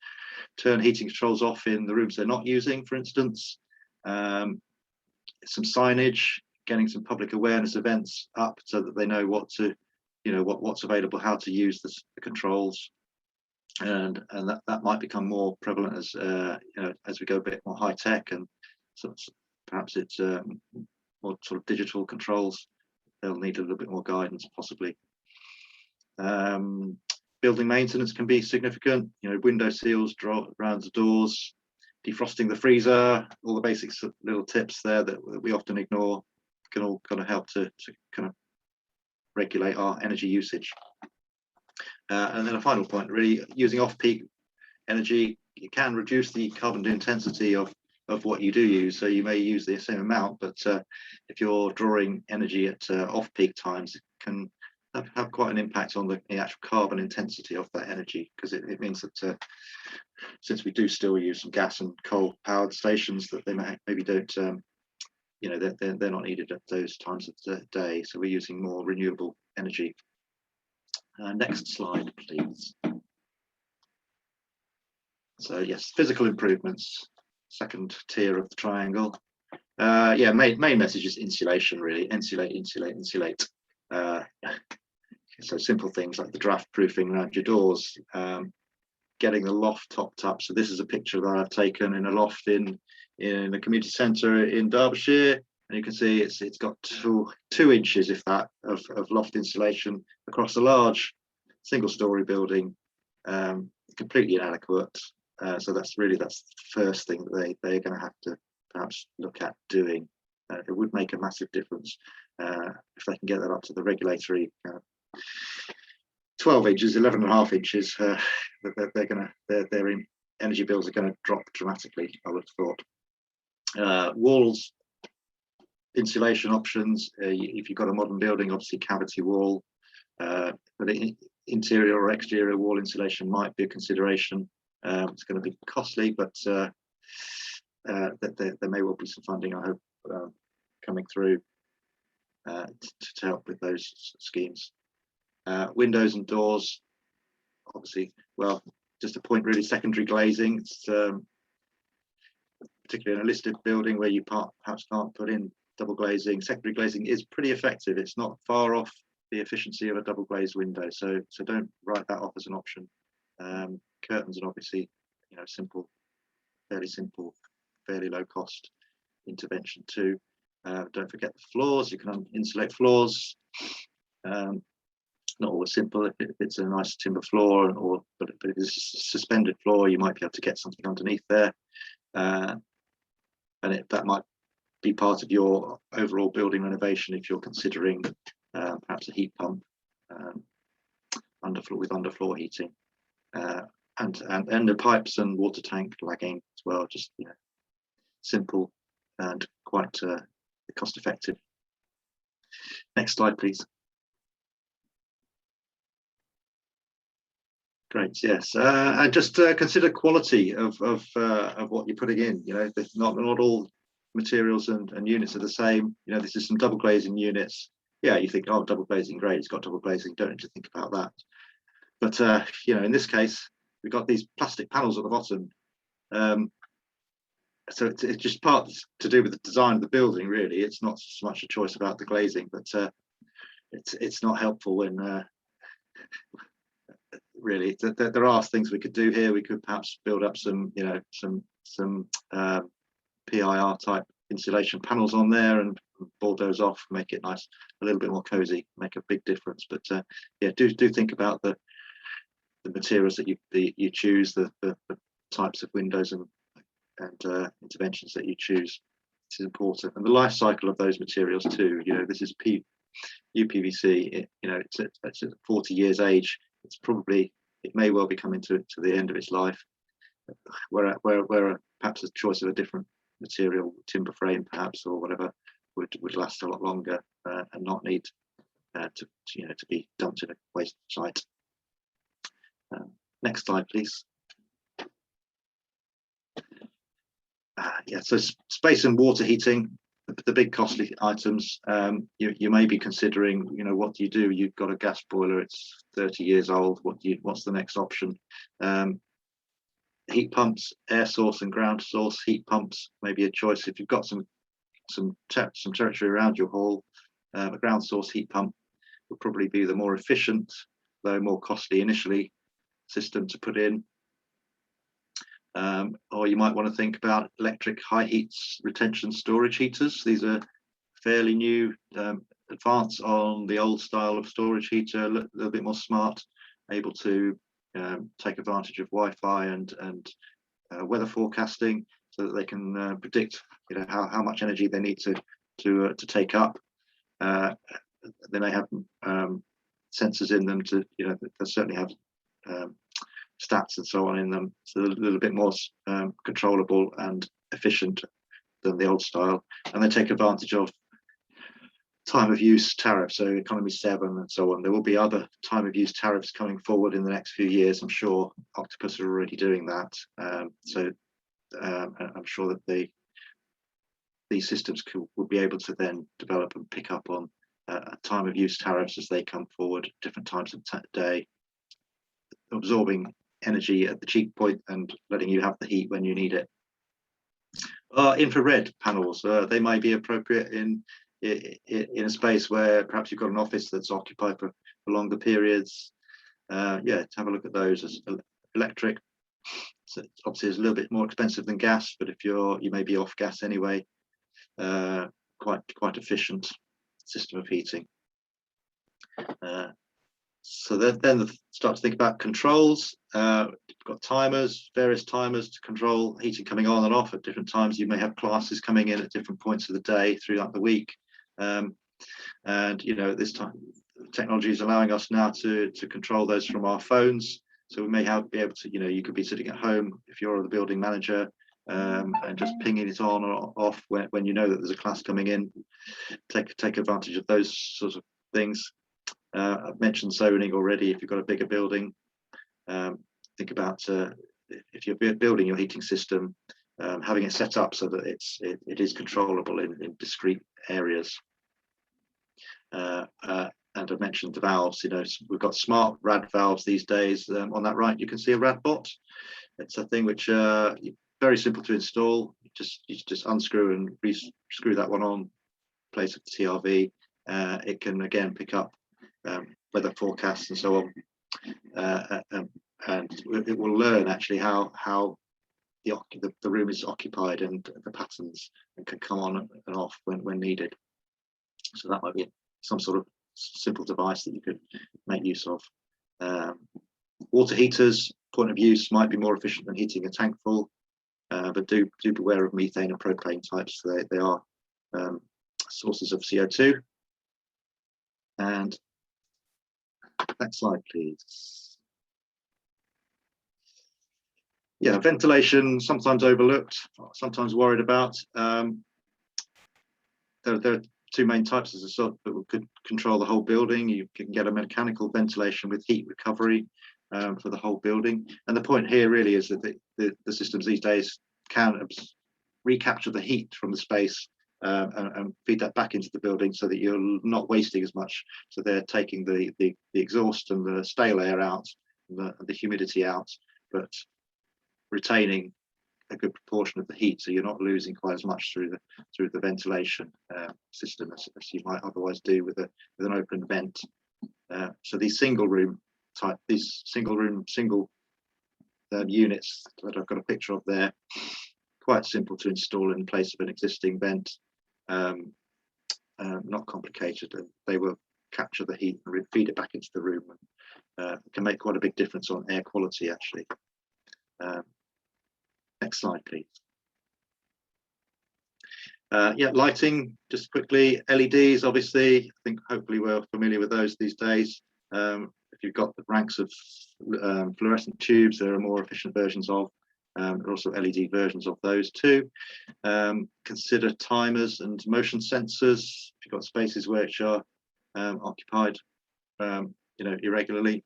turn heating controls off in the rooms they're not using, for instance. Some signage, getting some public awareness events up so that they know what to, what's available, how to use the controls. And that might become more prevalent as we go a bit more high tech, and so perhaps it's more sort of digital controls. They'll need a little bit more guidance, possibly. Building maintenance can be significant. Window seals, around the doors, defrosting the freezer. All the basic little tips there that we often ignore can all kind of help to kind of regulate our energy usage. And then a final point, really, using off-peak energy, it can reduce the carbon intensity of what you do use. So you may use the same amount, but if you're drawing energy at off-peak times, it can have quite an impact on the actual carbon intensity of that energy, because it means that since we do still use some gas and coal powered stations, that they maybe don't, they're not needed at those times of the day. So we're using more renewable energy. Next slide, please. So yes, physical improvements, second tier of the triangle. Main message is insulation, really. Insulate. So simple things like the draft proofing around your doors, getting the loft topped up. So this is a picture that I've taken in a loft in a community centre in Derbyshire, and you can see it's got 2 inches, if that, of loft insulation across a large single-storey building, completely inadequate. So that's the first thing that they're going to have to perhaps look at doing. It would make a massive difference if they can get that up to the regulatory 12 inches, 11.5 inches. Their energy bills are going to drop dramatically, I would have thought. Walls, insulation options. If you've got a modern building, obviously cavity wall, but interior or exterior wall insulation might be a consideration. It's going to be costly, but there may well be some funding, I hope, coming through to help with those schemes. Windows and doors, obviously, well, just a point really, secondary glazing. It's particularly in a listed building where you perhaps can't put in double glazing, secondary glazing is pretty effective. It's not far off the efficiency of a double glazed window, so don't write that off as an option. Curtains are obviously, you know, simple, fairly low cost intervention too. Don't forget the floors. You can insulate floors. Not always simple if it's a nice timber floor, but if it's a suspended floor, you might be able to get something underneath there, and that might be part of your overall building renovation if you're considering perhaps a heat pump with underfloor heating, and the pipes and water tank lagging as well. Just, you know, simple and quite cost effective. Next slide, please. Great, yes, and just consider quality of what you're putting in. You know, not all materials and units are the same. You know, this is some double glazing units. Yeah, you think, oh, double glazing, great, it's got double glazing, don't need to think about that. But you know, in this case, we've got these plastic panels at the bottom. So it's just part to do with the design of the building, really. It's not so much a choice about the glazing, but it's not helpful when really there are things we could do here. We could perhaps build up some, you know, some PIR type insulation panels on there and bulldoze off, make it nice, a little bit more cozy, make a big difference. But yeah, do think about the materials that you choose, the types of windows and interventions that you choose. This is important, and the life cycle of those materials too. You know, this is UPVC. You know, it's at 40 years age. It may well be coming to the end of its life. Where perhaps a choice of a different material, timber frame perhaps, or whatever, would last a lot longer and not need to be dumped in a waste site. Next slide, please. Yeah, so space and water heating, the big costly items. You may be considering, you know, what do you do? You've got a gas boiler, it's 30 years old. What's the next option? Heat pumps, air source and ground source heat pumps may be a choice. If you've got some territory around your hall, a ground source heat pump will probably be the more efficient, though more costly initially, system to put in. Or you might want to think about electric high heat retention storage heaters. These are fairly new, advance on the old style of storage heater, a little bit more smart, able to take advantage of Wi-Fi and weather forecasting, so that they can predict, you know, how much energy they need to take up. They may have sensors in them to, you know, they certainly have stats and so on in them, so they're a little bit more controllable and efficient than the old style, and they take advantage of time of use tariffs, so economy 7 and so on. There will be other time of use tariffs coming forward in the next few years. I'm sure Octopus are already doing that, so I'm sure that these systems will be able to then develop and pick up on time of use tariffs as they come forward, different times of day, absorbing energy at the cheap point and letting you have the heat when you need it. Infrared panels, they might be appropriate in a space where perhaps you've got an office that's occupied for longer periods. Yeah, to have a look at those. As electric, so obviously it's a little bit more expensive than gas, but if you may be off gas anyway, quite efficient system of heating. So then start to think about controls. You've got timers, various timers to control heating coming on and off at different times. You may have classes coming in at different points of the day throughout the week. And you know, this time technology is allowing us now to control those from our phones. So we may be able to, you know, you could be sitting at home if you're the building manager, and just pinging it on or off when you know that there's a class coming in. Take advantage of those sorts of things. I've mentioned zoning already. If you've got a bigger building, think about if you're building your heating system, having it set up so that it is controllable in discrete areas. And I mentioned the valves. You know, we've got smart rad valves these days. On that right, you can see a rad bot. It's a thing which very simple to install. You just unscrew and re-screw that one on. place of the TRV. It can again pick up weather forecasts and so on, and it will learn actually how the room is occupied and the patterns, and can come on and off when needed. So that might be some sort of simple device that you could make use of. Water heaters, point of use, might be more efficient than heating a tank full, but do beware of methane and propane types. They are sources of CO2. And next slide, please. Yeah, ventilation, sometimes overlooked, sometimes worried about. There are two main types as a sort that could control the whole building. You can get a mechanical ventilation with heat recovery for the whole building. And the point here really is that the systems these days can recapture the heat from the space and feed that back into the building, so that you're not wasting as much. So they're taking the exhaust and the stale air out, and the humidity out, but retaining a good proportion of the heat, so you're not losing quite as much through the ventilation system as you might otherwise do with an open vent. So these single units that I've got a picture of there, quite simple to install in place of an existing vent, not complicated, and they will capture the heat and feed it back into the room, and can make quite a big difference on air quality actually. Next slide, please. Yeah, lighting, just quickly, LEDs, obviously, I think hopefully we're familiar with those these days. If you've got the ranks of fluorescent tubes, there are more efficient versions of. There are also LED versions of those too. Consider timers and motion sensors. If you've got spaces which are occupied, irregularly,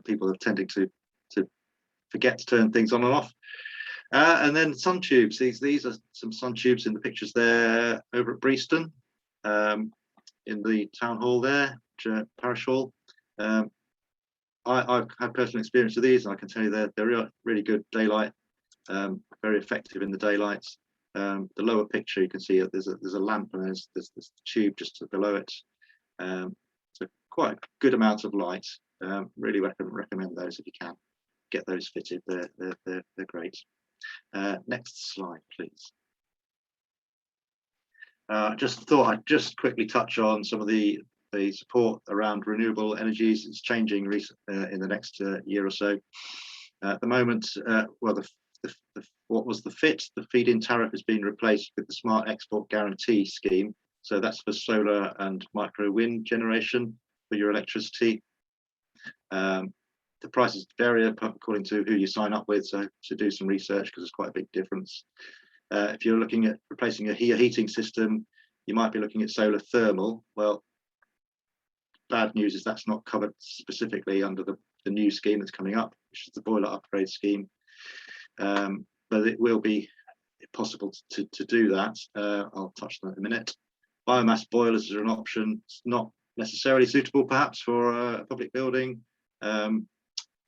people are tending to forget to turn things on and off. And then sun tubes. These are some sun tubes in the pictures there over at Breaston, in the town hall there, parish hall. I've had personal experience with these, and I can tell you they're really good daylight, very effective in the daylight. The lower picture, you can see there's a lamp, and there's this tube just below it. So quite a good amount of light. Really recommend those if you can get those fitted. They're great. Next slide, please. Just thought I'd just quickly touch on some of the support around renewable energies. It's changing in the next year or so. At the moment, well, what was the FIT? The feed-in tariff has been replaced with the Smart Export Guarantee Scheme. So that's for solar and micro wind generation for your electricity. The prices vary according to who you sign up with, so do some research, because there's quite a big difference. If you're looking at replacing a heating system, you might be looking at solar thermal. Well, bad news is that's not covered specifically under the new scheme that's coming up, which is the boiler upgrade scheme. But it will be possible to do that. I'll touch on that in a minute. Biomass boilers are an option. It's not necessarily suitable perhaps for a public building.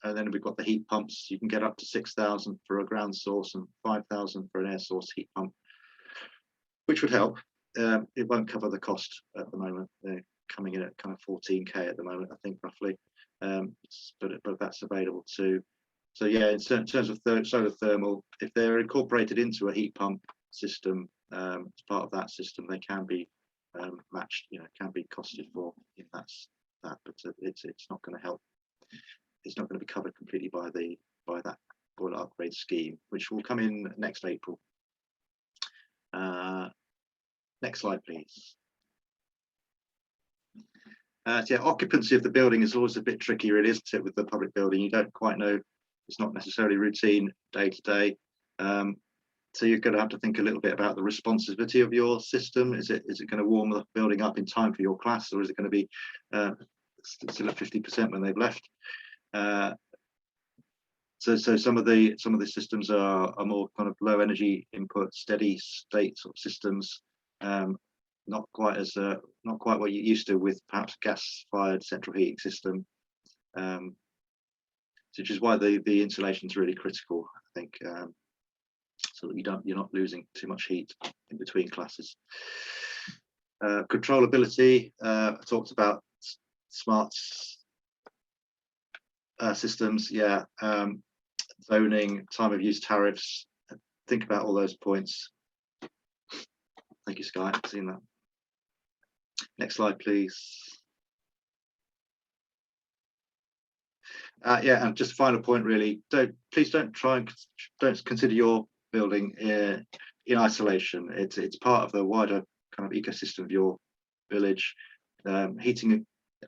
And then we've got the heat pumps. You can get up to 6,000 for a ground source and 5,000 for an air source heat pump, which would help. It won't cover the cost at the moment. They're coming in at kind of 14k at the moment, I think, roughly. But that's available too. So yeah, in terms of solar thermal, if they're incorporated into a heat pump system, as part of that system, they can be matched. Can be costed for if that's that. But it's not going to help. It's not going to be covered completely by that boiler upgrade scheme, which will come in next April. Next slide, please. So yeah, occupancy of the building is always a bit tricky, really, isn't it? With the public building, you don't quite know. It's not necessarily routine day to day. So you're going to have to think a little bit about the responsivity of your system. Is it going to warm the building up in time for your class, or is it going to be still at 50% when they've left? So some of the systems are more kind of low energy input, steady state sort of systems, not quite what you're used to with perhaps gas fired central heating system, which is why the insulation is really critical, I think, so that you're not losing too much heat in between classes. Controllability, I talked about smart systems, yeah. Zoning, time of use tariffs, think about all those points. Thank you, Sky, I've seen that. Next slide, please. Yeah, and just a final point, really, please don't consider your building in isolation. It's part of the wider kind of ecosystem of your village.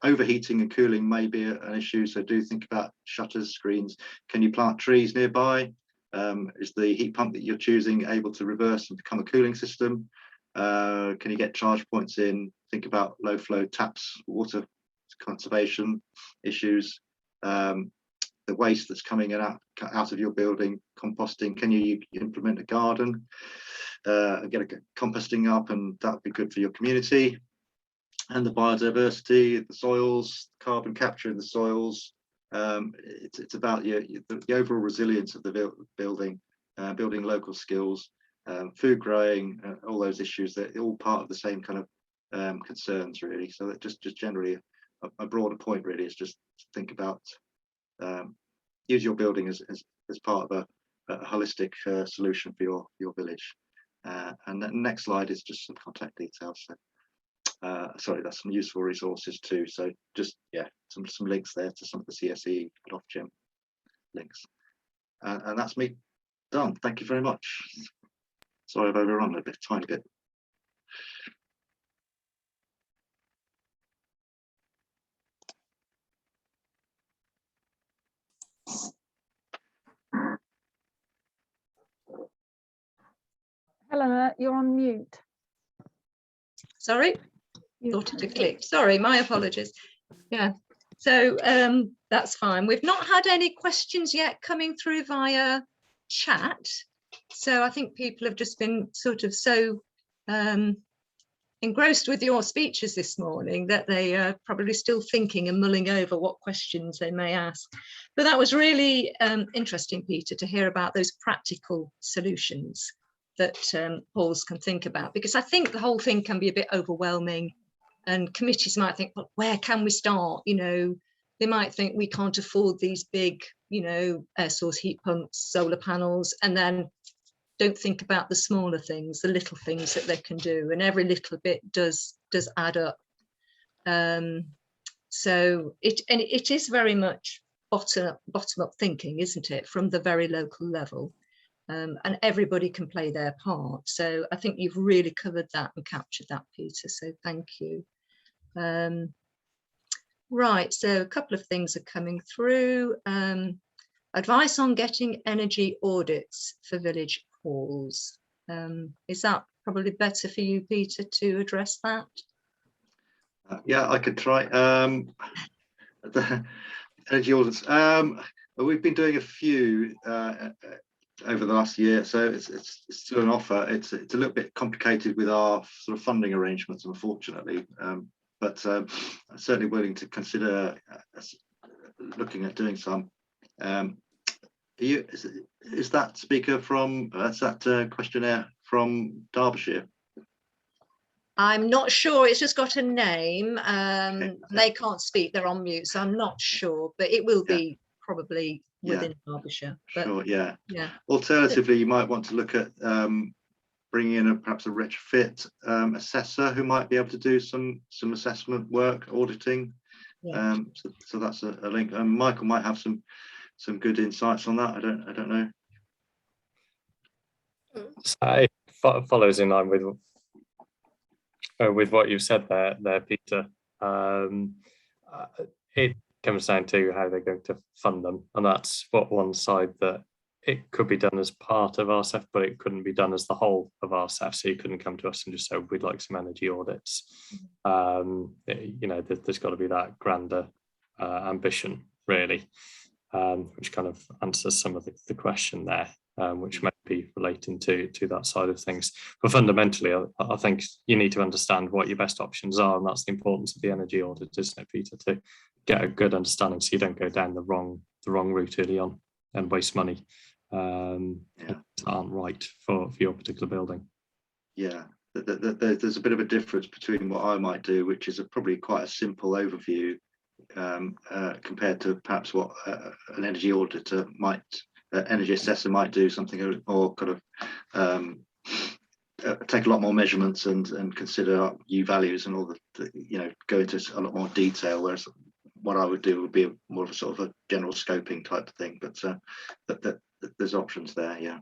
Overheating and cooling may be an issue, so do think about shutters, screens. Can you plant trees nearby? Is the heat pump that you're choosing able to reverse and become a cooling system? Can you get charge points in? Think about low flow taps, water conservation issues. The waste that's coming out of your building, composting. Can you implement a garden, get a composting up, and that would be good for your community. And the biodiversity, the soils, carbon capture in the soils. It's about the overall resilience of the building, building local skills, food growing, all those issues. They're all part of the same kind of concerns, really. So that just generally a broader point, really, is just think about use your building as part of a holistic solution for your village. And the next slide is just some contact details. So, sorry, that's some useful resources too. So just, yeah, some links there to some of the CSE and Ofgem links. And that's me done. Thank you very much. Sorry, I've overrun a tiny bit. Helena, you're on mute. Sorry, thought it had clicked. Sorry, my apologies. Yeah, so that's fine. We've not had any questions yet coming through via chat. So I think people have just been sort of so engrossed with your speeches this morning that they are probably still thinking and mulling over what questions they may ask. But that was really interesting, Peter, to hear about those practical solutions that halls can think about, because I think the whole thing can be a bit overwhelming, and committees might think, well, where can we start? You know, they might think we can't afford these big, you know, air source heat pumps, solar panels, and then don't think about the smaller things, the little things that they can do, and every little bit does add up. So it is very much bottom up thinking, isn't it, from the very local level. And everybody can play their part. So I think you've really covered that and captured that, Peter. So thank you. Right, so a couple of things are coming through. Advice on getting energy audits for village halls. Is that probably better for you, Peter, to address that? Yeah, I could try. The energy audits. We've been doing a few over the last year, so it's still an offer. It's a little bit complicated with our sort of funding arrangements, unfortunately, but I'm certainly willing to consider looking at doing some. Is that speaker from that questionnaire from Derbyshire? I'm not sure. It's just got a name. Okay. They can't speak, they're on mute, so I'm not sure, but it will be probably within Derbyshire. But, sure, yeah. Yeah. Alternatively, you might want to look at bringing in perhaps a retrofit assessor who might be able to do some assessment work, auditing. Yeah. So that's a link. Michael might have some good insights on that. I don't know. So it follows in line with what you've said there, Peter. It comes down to how they're going to fund them, and that's one side that it could be done as part of RCEF, but it couldn't be done as the whole of RCEF. So you couldn't come to us and just say we'd like some energy audits. You know, there's got to be that grander ambition, really, which kind of answers some of the question there, which may be relating to that side of things. But fundamentally, I think you need to understand what your best options are, and that's the importance of the energy audit, isn't it, Peter, to get a good understanding so you don't go down the wrong route early on and waste money that aren't right for your particular building. Yeah, there's a bit of a difference between what I might do, which is probably quite a simple overview, compared to perhaps what an energy auditor might, energy assessor might do, something more kind of take a lot more measurements and consider U values and all the, go into a lot more detail, whereas what I would do would be more of a sort of a general scoping type of thing, but there's options there, yeah.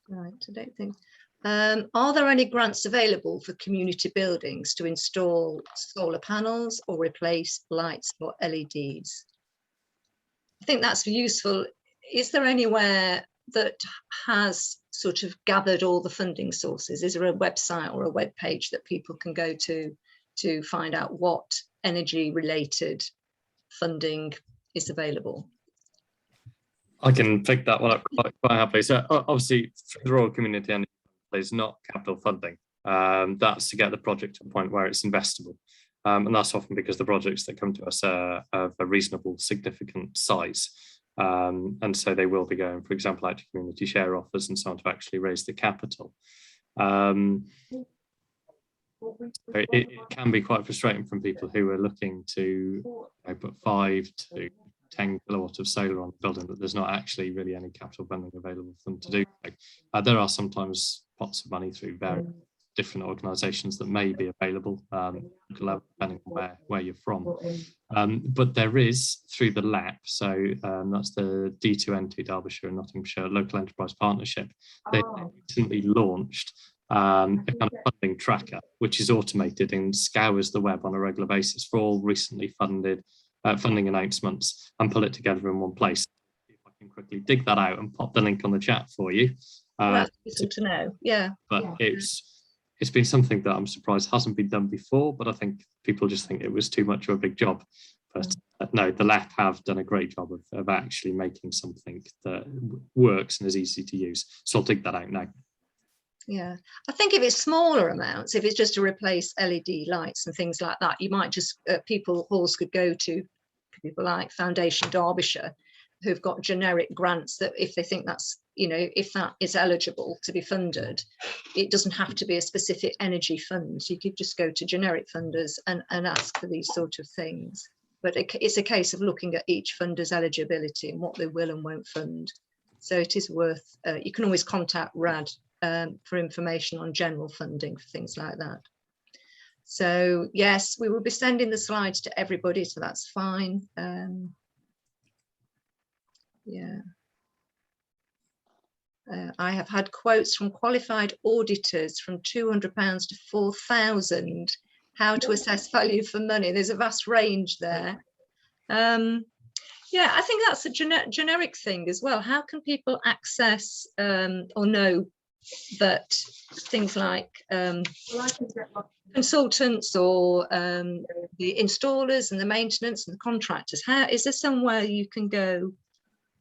Right, I don't think. Are there any grants available for community buildings to install solar panels or replace lights or LEDs? I think that's useful. Is there anywhere that has sort of gathered all the funding sources? Is there a website or a web page that people can go to find out what energy related funding is available? I can pick that one up quite happily. So obviously, the Royal Community Energy is not capital funding. That's to get the project to a point where it's investable. And that's often because the projects that come to us are of a reasonable, significant size. And so they will be going, for example, out to community share offers and so on to actually raise the capital. It can be quite frustrating from people who are looking to put 5 to 10 kilowatt of solar on a building that there's not actually really any capital funding available for them to do. There are sometimes pots of money through various different organisations that may be available, depending on where you're from. But there is, through the LAP, so that's the D2N2 Derbyshire and Nottinghamshire Local Enterprise Partnership, they recently launched a kind of funding tracker, which is automated and scours the web on a regular basis for all recently funded funding announcements and pull it together in one place. If I can quickly dig that out and pop the link on the chat for you. That's useful to know, yeah. But it's been something that I'm surprised hasn't been done before, but I think people just think it was too much of a big job. But no, the LAP have done a great job of actually making something that works and is easy to use. So I'll dig that out now. Yeah, I think if it's smaller amounts, if it's just to replace LED lights and things like that, you might just, halls could go to people like Foundation Derbyshire, who've got generic grants that if they think that's, if that is eligible to be funded, it doesn't have to be a specific energy fund. You could just go to generic funders and ask for these sort of things. But it's a case of looking at each funder's eligibility and what they will and won't fund. So it is worth, you can always contact RAD for information on general funding for things like that. So yes, we will be sending the slides to everybody, so that's fine. Yeah. I have had quotes from qualified auditors from £200 to £4,000, how to assess value for money. There's a vast range there. Yeah, I think that's a generic thing as well. How can people access or know that things like consultants or the installers and the maintenance and the contractors, is there somewhere you can go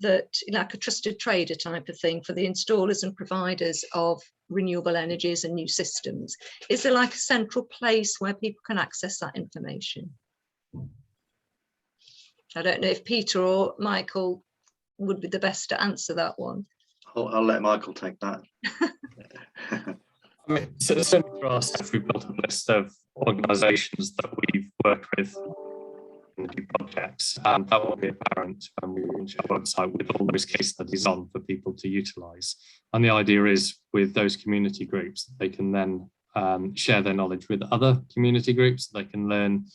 that, like a trusted trader type of thing for the installers and providers of renewable energies and new systems? Is there like a central place where people can access that information? I don't know if Peter or Michael would be the best to answer that one. I'll let Michael take that. I mean, certainly for our staff, we've built a list of organisations that we've worked with in the projects, and that will be apparent when we launch our website with all those case studies on for people to utilise. And the idea is with those community groups, they can then share their knowledge with other community groups. They can learn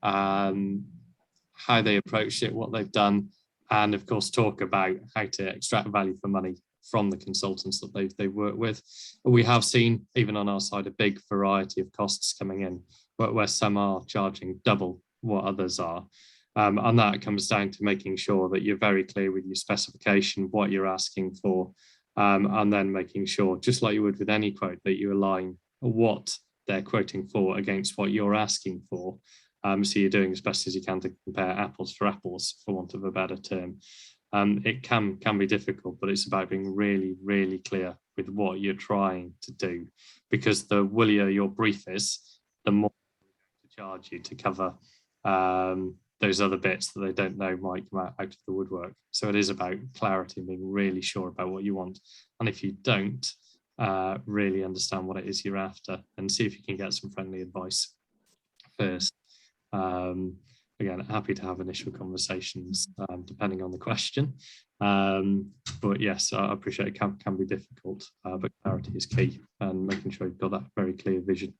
how they approached it, what they've done, and of course talk about how to extract value for money from the consultants that they've worked with. We have seen, even on our side, a big variety of costs coming in, where some are charging double what others are. And that comes down to making sure that you're very clear with your specification, what you're asking for, and then making sure, just like you would with any quote, that you align what they're quoting for against what you're asking for. So you're doing as best as you can to compare apples for apples, for want of a better term. It can be difficult, but it's about being really, really clear with what you're trying to do, because the woollier your brief is, the more to charge you to cover those other bits that they don't know might come out of the woodwork. So it is about clarity and being really sure about what you want. And if you don't, really understand what it is you're after, and see if you can get some friendly advice first. Again, happy to have initial conversations depending on the question. But yes, I appreciate it can be difficult, but clarity is key, and making sure you've got that very clear vision.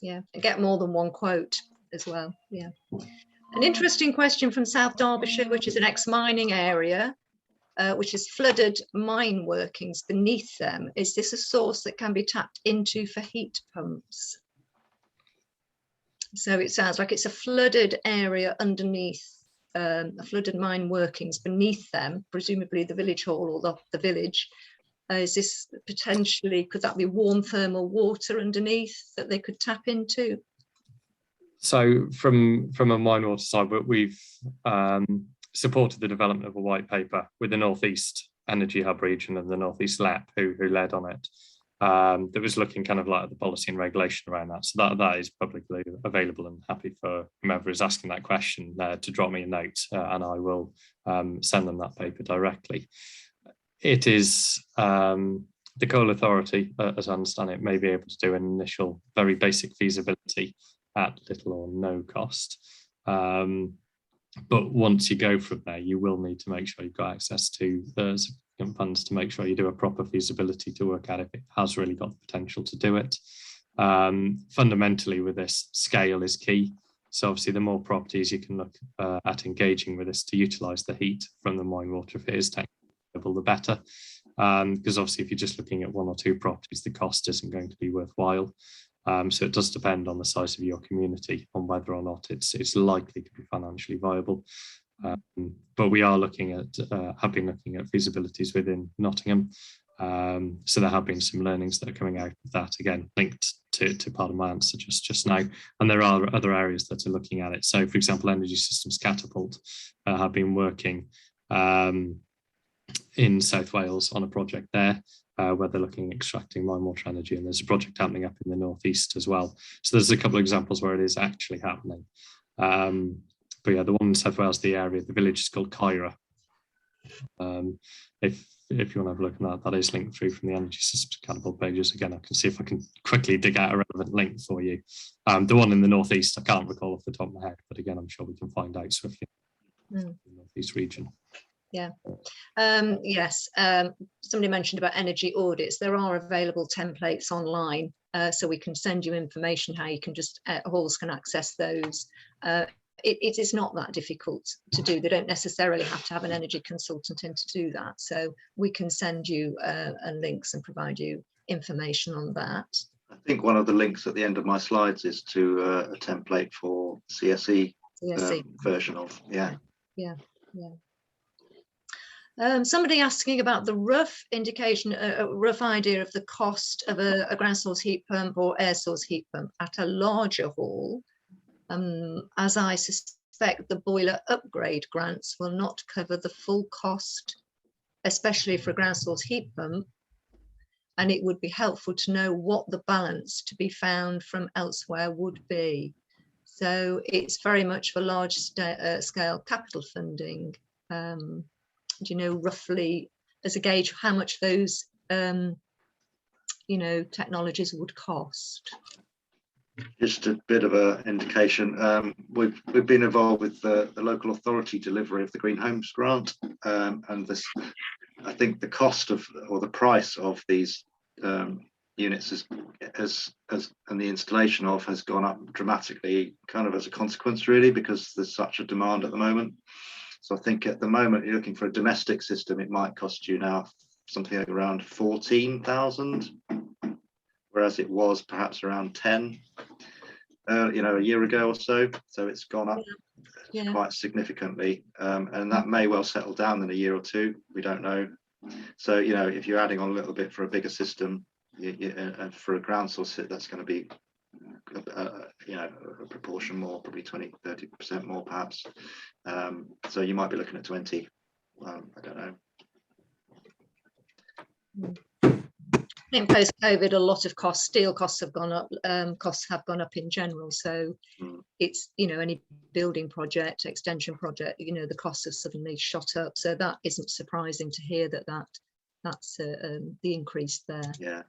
Yeah, and get more than one quote as well. Yeah. An interesting question from South Derbyshire, which is an ex-mining area, which is flooded mine workings beneath them. Is this a source that can be tapped into for heat pumps? So it sounds like it's a flooded area underneath, a flooded mine workings beneath them, presumably the village hall or the village. Is this potentially, could that be warm thermal water underneath that they could tap into? So from a mine water side, we've supported the development of a white paper with the North East Energy Hub region and the North East LEP, who led on it. That was looking kind of like at the policy and regulation around that. So that is publicly available, and happy for whomever is asking that question to drop me a note, and I will send them that paper directly. It is the Coal Authority, as I understand it, may be able to do an initial very basic feasibility at little or no cost. But once you go from there, you will need to make sure you've got access to the significant funds to make sure you do a proper feasibility to work out if it has really got the potential to do it. Fundamentally with this, scale is key. So obviously the more properties you can look at engaging with this to utilise the heat from the mine water, if it is technical, the better. Because obviously if you're just looking at one or two properties, the cost isn't going to be worthwhile. So it does depend on the size of your community on whether or not it's likely to be financially viable. But we are looking at, have been looking at feasibilities within Nottingham. So there have been some learnings that are coming out of that, again, linked to part of my answer just now. And there are other areas that are looking at it. So for example, Energy Systems Catapult have been working in South Wales on a project there. Where they're looking at extracting mine water energy, and there's a project happening up in the northeast as well. So there's a couple of examples where it is actually happening. But yeah, the one in South Wales, the village is called Kyra. If you want to have a look at that, that is linked through from the Energy Systems Catapult pages. Again, I can see if I can quickly dig out a relevant link for you. The one in the northeast, I can't recall off the top of my head, but again, I'm sure we can find out swiftly in the northeast region. Yeah. Yes. Somebody mentioned about energy audits. There are available templates online, so we can send you information how you can just halls can access those. It is not that difficult to do. They don't necessarily have to have an energy consultant in to do that. So we can send you links and provide you information on that. I think one of the links at the end of my slides is to a template for CSE version of, yeah. Somebody asking about the rough indication, a rough idea of the cost of a ground source heat pump or air source heat pump at a larger hall, as I suspect the boiler upgrade grants will not cover the full cost, especially for a ground source heat pump, and it would be helpful to know what the balance to be found from elsewhere would be. So it's very much for large scale capital funding. Do you know roughly as a gauge how much those technologies would cost? Just a bit of an indication. We've been involved with the local authority delivery of the Green Homes Grant, and this, I think the cost of, or the price of these units and the installation of has gone up dramatically, kind of as a consequence, really, because there's such a demand at the moment. So I think at the moment you're looking for a domestic system, it might cost you now something like around 14,000, whereas it was perhaps around 10, a year ago or so. So it's gone up quite significantly, and that may well settle down in a year or two. We don't know. So if you're adding on a little bit for a bigger system, and for a ground source, that's going to be a proportion more, probably 20-30% more perhaps. So you might be looking at 20. I don't know. I think post-COVID, a lot of steel costs have gone up. Costs have gone up in general. So it's any building project, extension project, the costs have suddenly shot up. So that isn't surprising to hear that's the increase there. Yeah.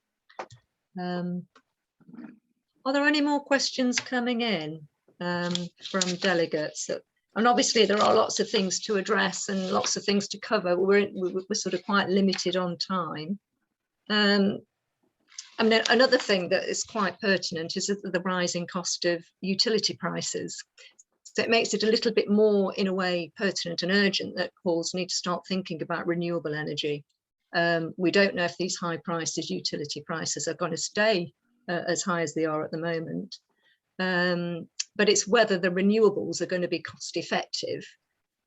Are there any more questions coming in from delegates? And obviously there are lots of things to address and lots of things to cover. We're sort of quite limited on time. I mean, another thing that is quite pertinent is the rising cost of utility prices. So it makes it a little bit more, in a way, pertinent and urgent that halls need to start thinking about renewable energy. We don't know if these high prices, utility prices, are going to stay as high as they are at the moment. But it's whether the renewables are going to be cost effective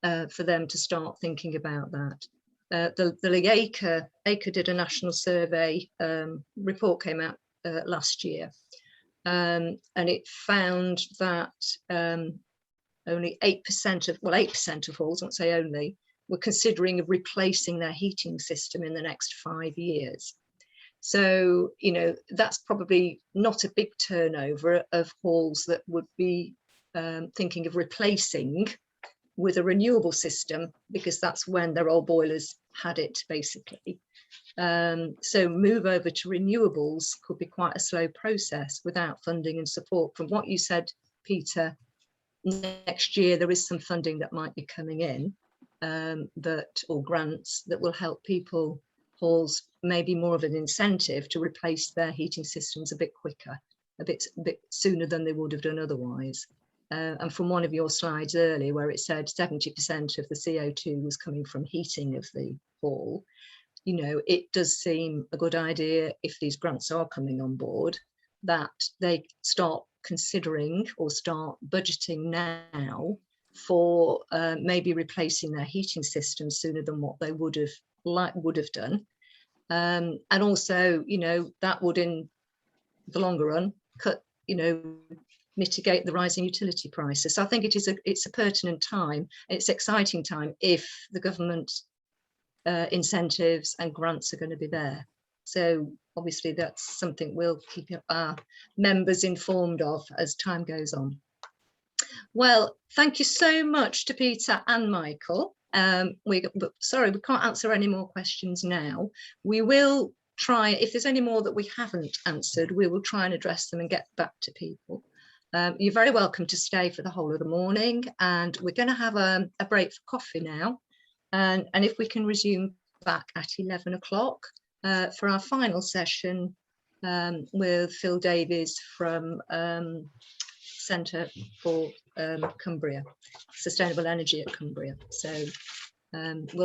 for them to start thinking about that. The ACRE did a national survey, report came out last year, and it found that only 8% of halls, I won't say only, were considering of replacing their heating system in the next 5 years. So, you know, that's probably not a big turnover of halls that would be thinking of replacing with a renewable system, because that's when their old boilers had it, basically. So move over to renewables could be quite a slow process without funding and support. From what you said, Peter, next year there is some funding that might be coming in, or grants that will help people, halls, maybe more of an incentive to replace their heating systems a bit quicker, a bit sooner than they would have done otherwise. And from one of your slides earlier where it said 70% of the CO2 was coming from heating of the hall, you know, it does seem a good idea, if these grants are coming on board, that they start considering or start budgeting now for maybe replacing their heating system sooner than what they would have done. And also, you know, that would in the longer run mitigate the rising utility prices. So I think it's a pertinent time, it's exciting time if the government incentives and grants are going to be there. So obviously that's something we'll keep our members informed of as time goes on. Well, thank you so much to Peter and Michael. Sorry, we can't answer any more questions now. We will try, if there's any more that we haven't answered, we will try and address them and get back to people. You're very welcome to stay for the whole of the morning, and we're going to have a break for coffee now. And if we can resume back at 11 o'clock for our final session with Phil Davies from Centre for Cumbria, Sustainable Energy at Cumbria. So we'll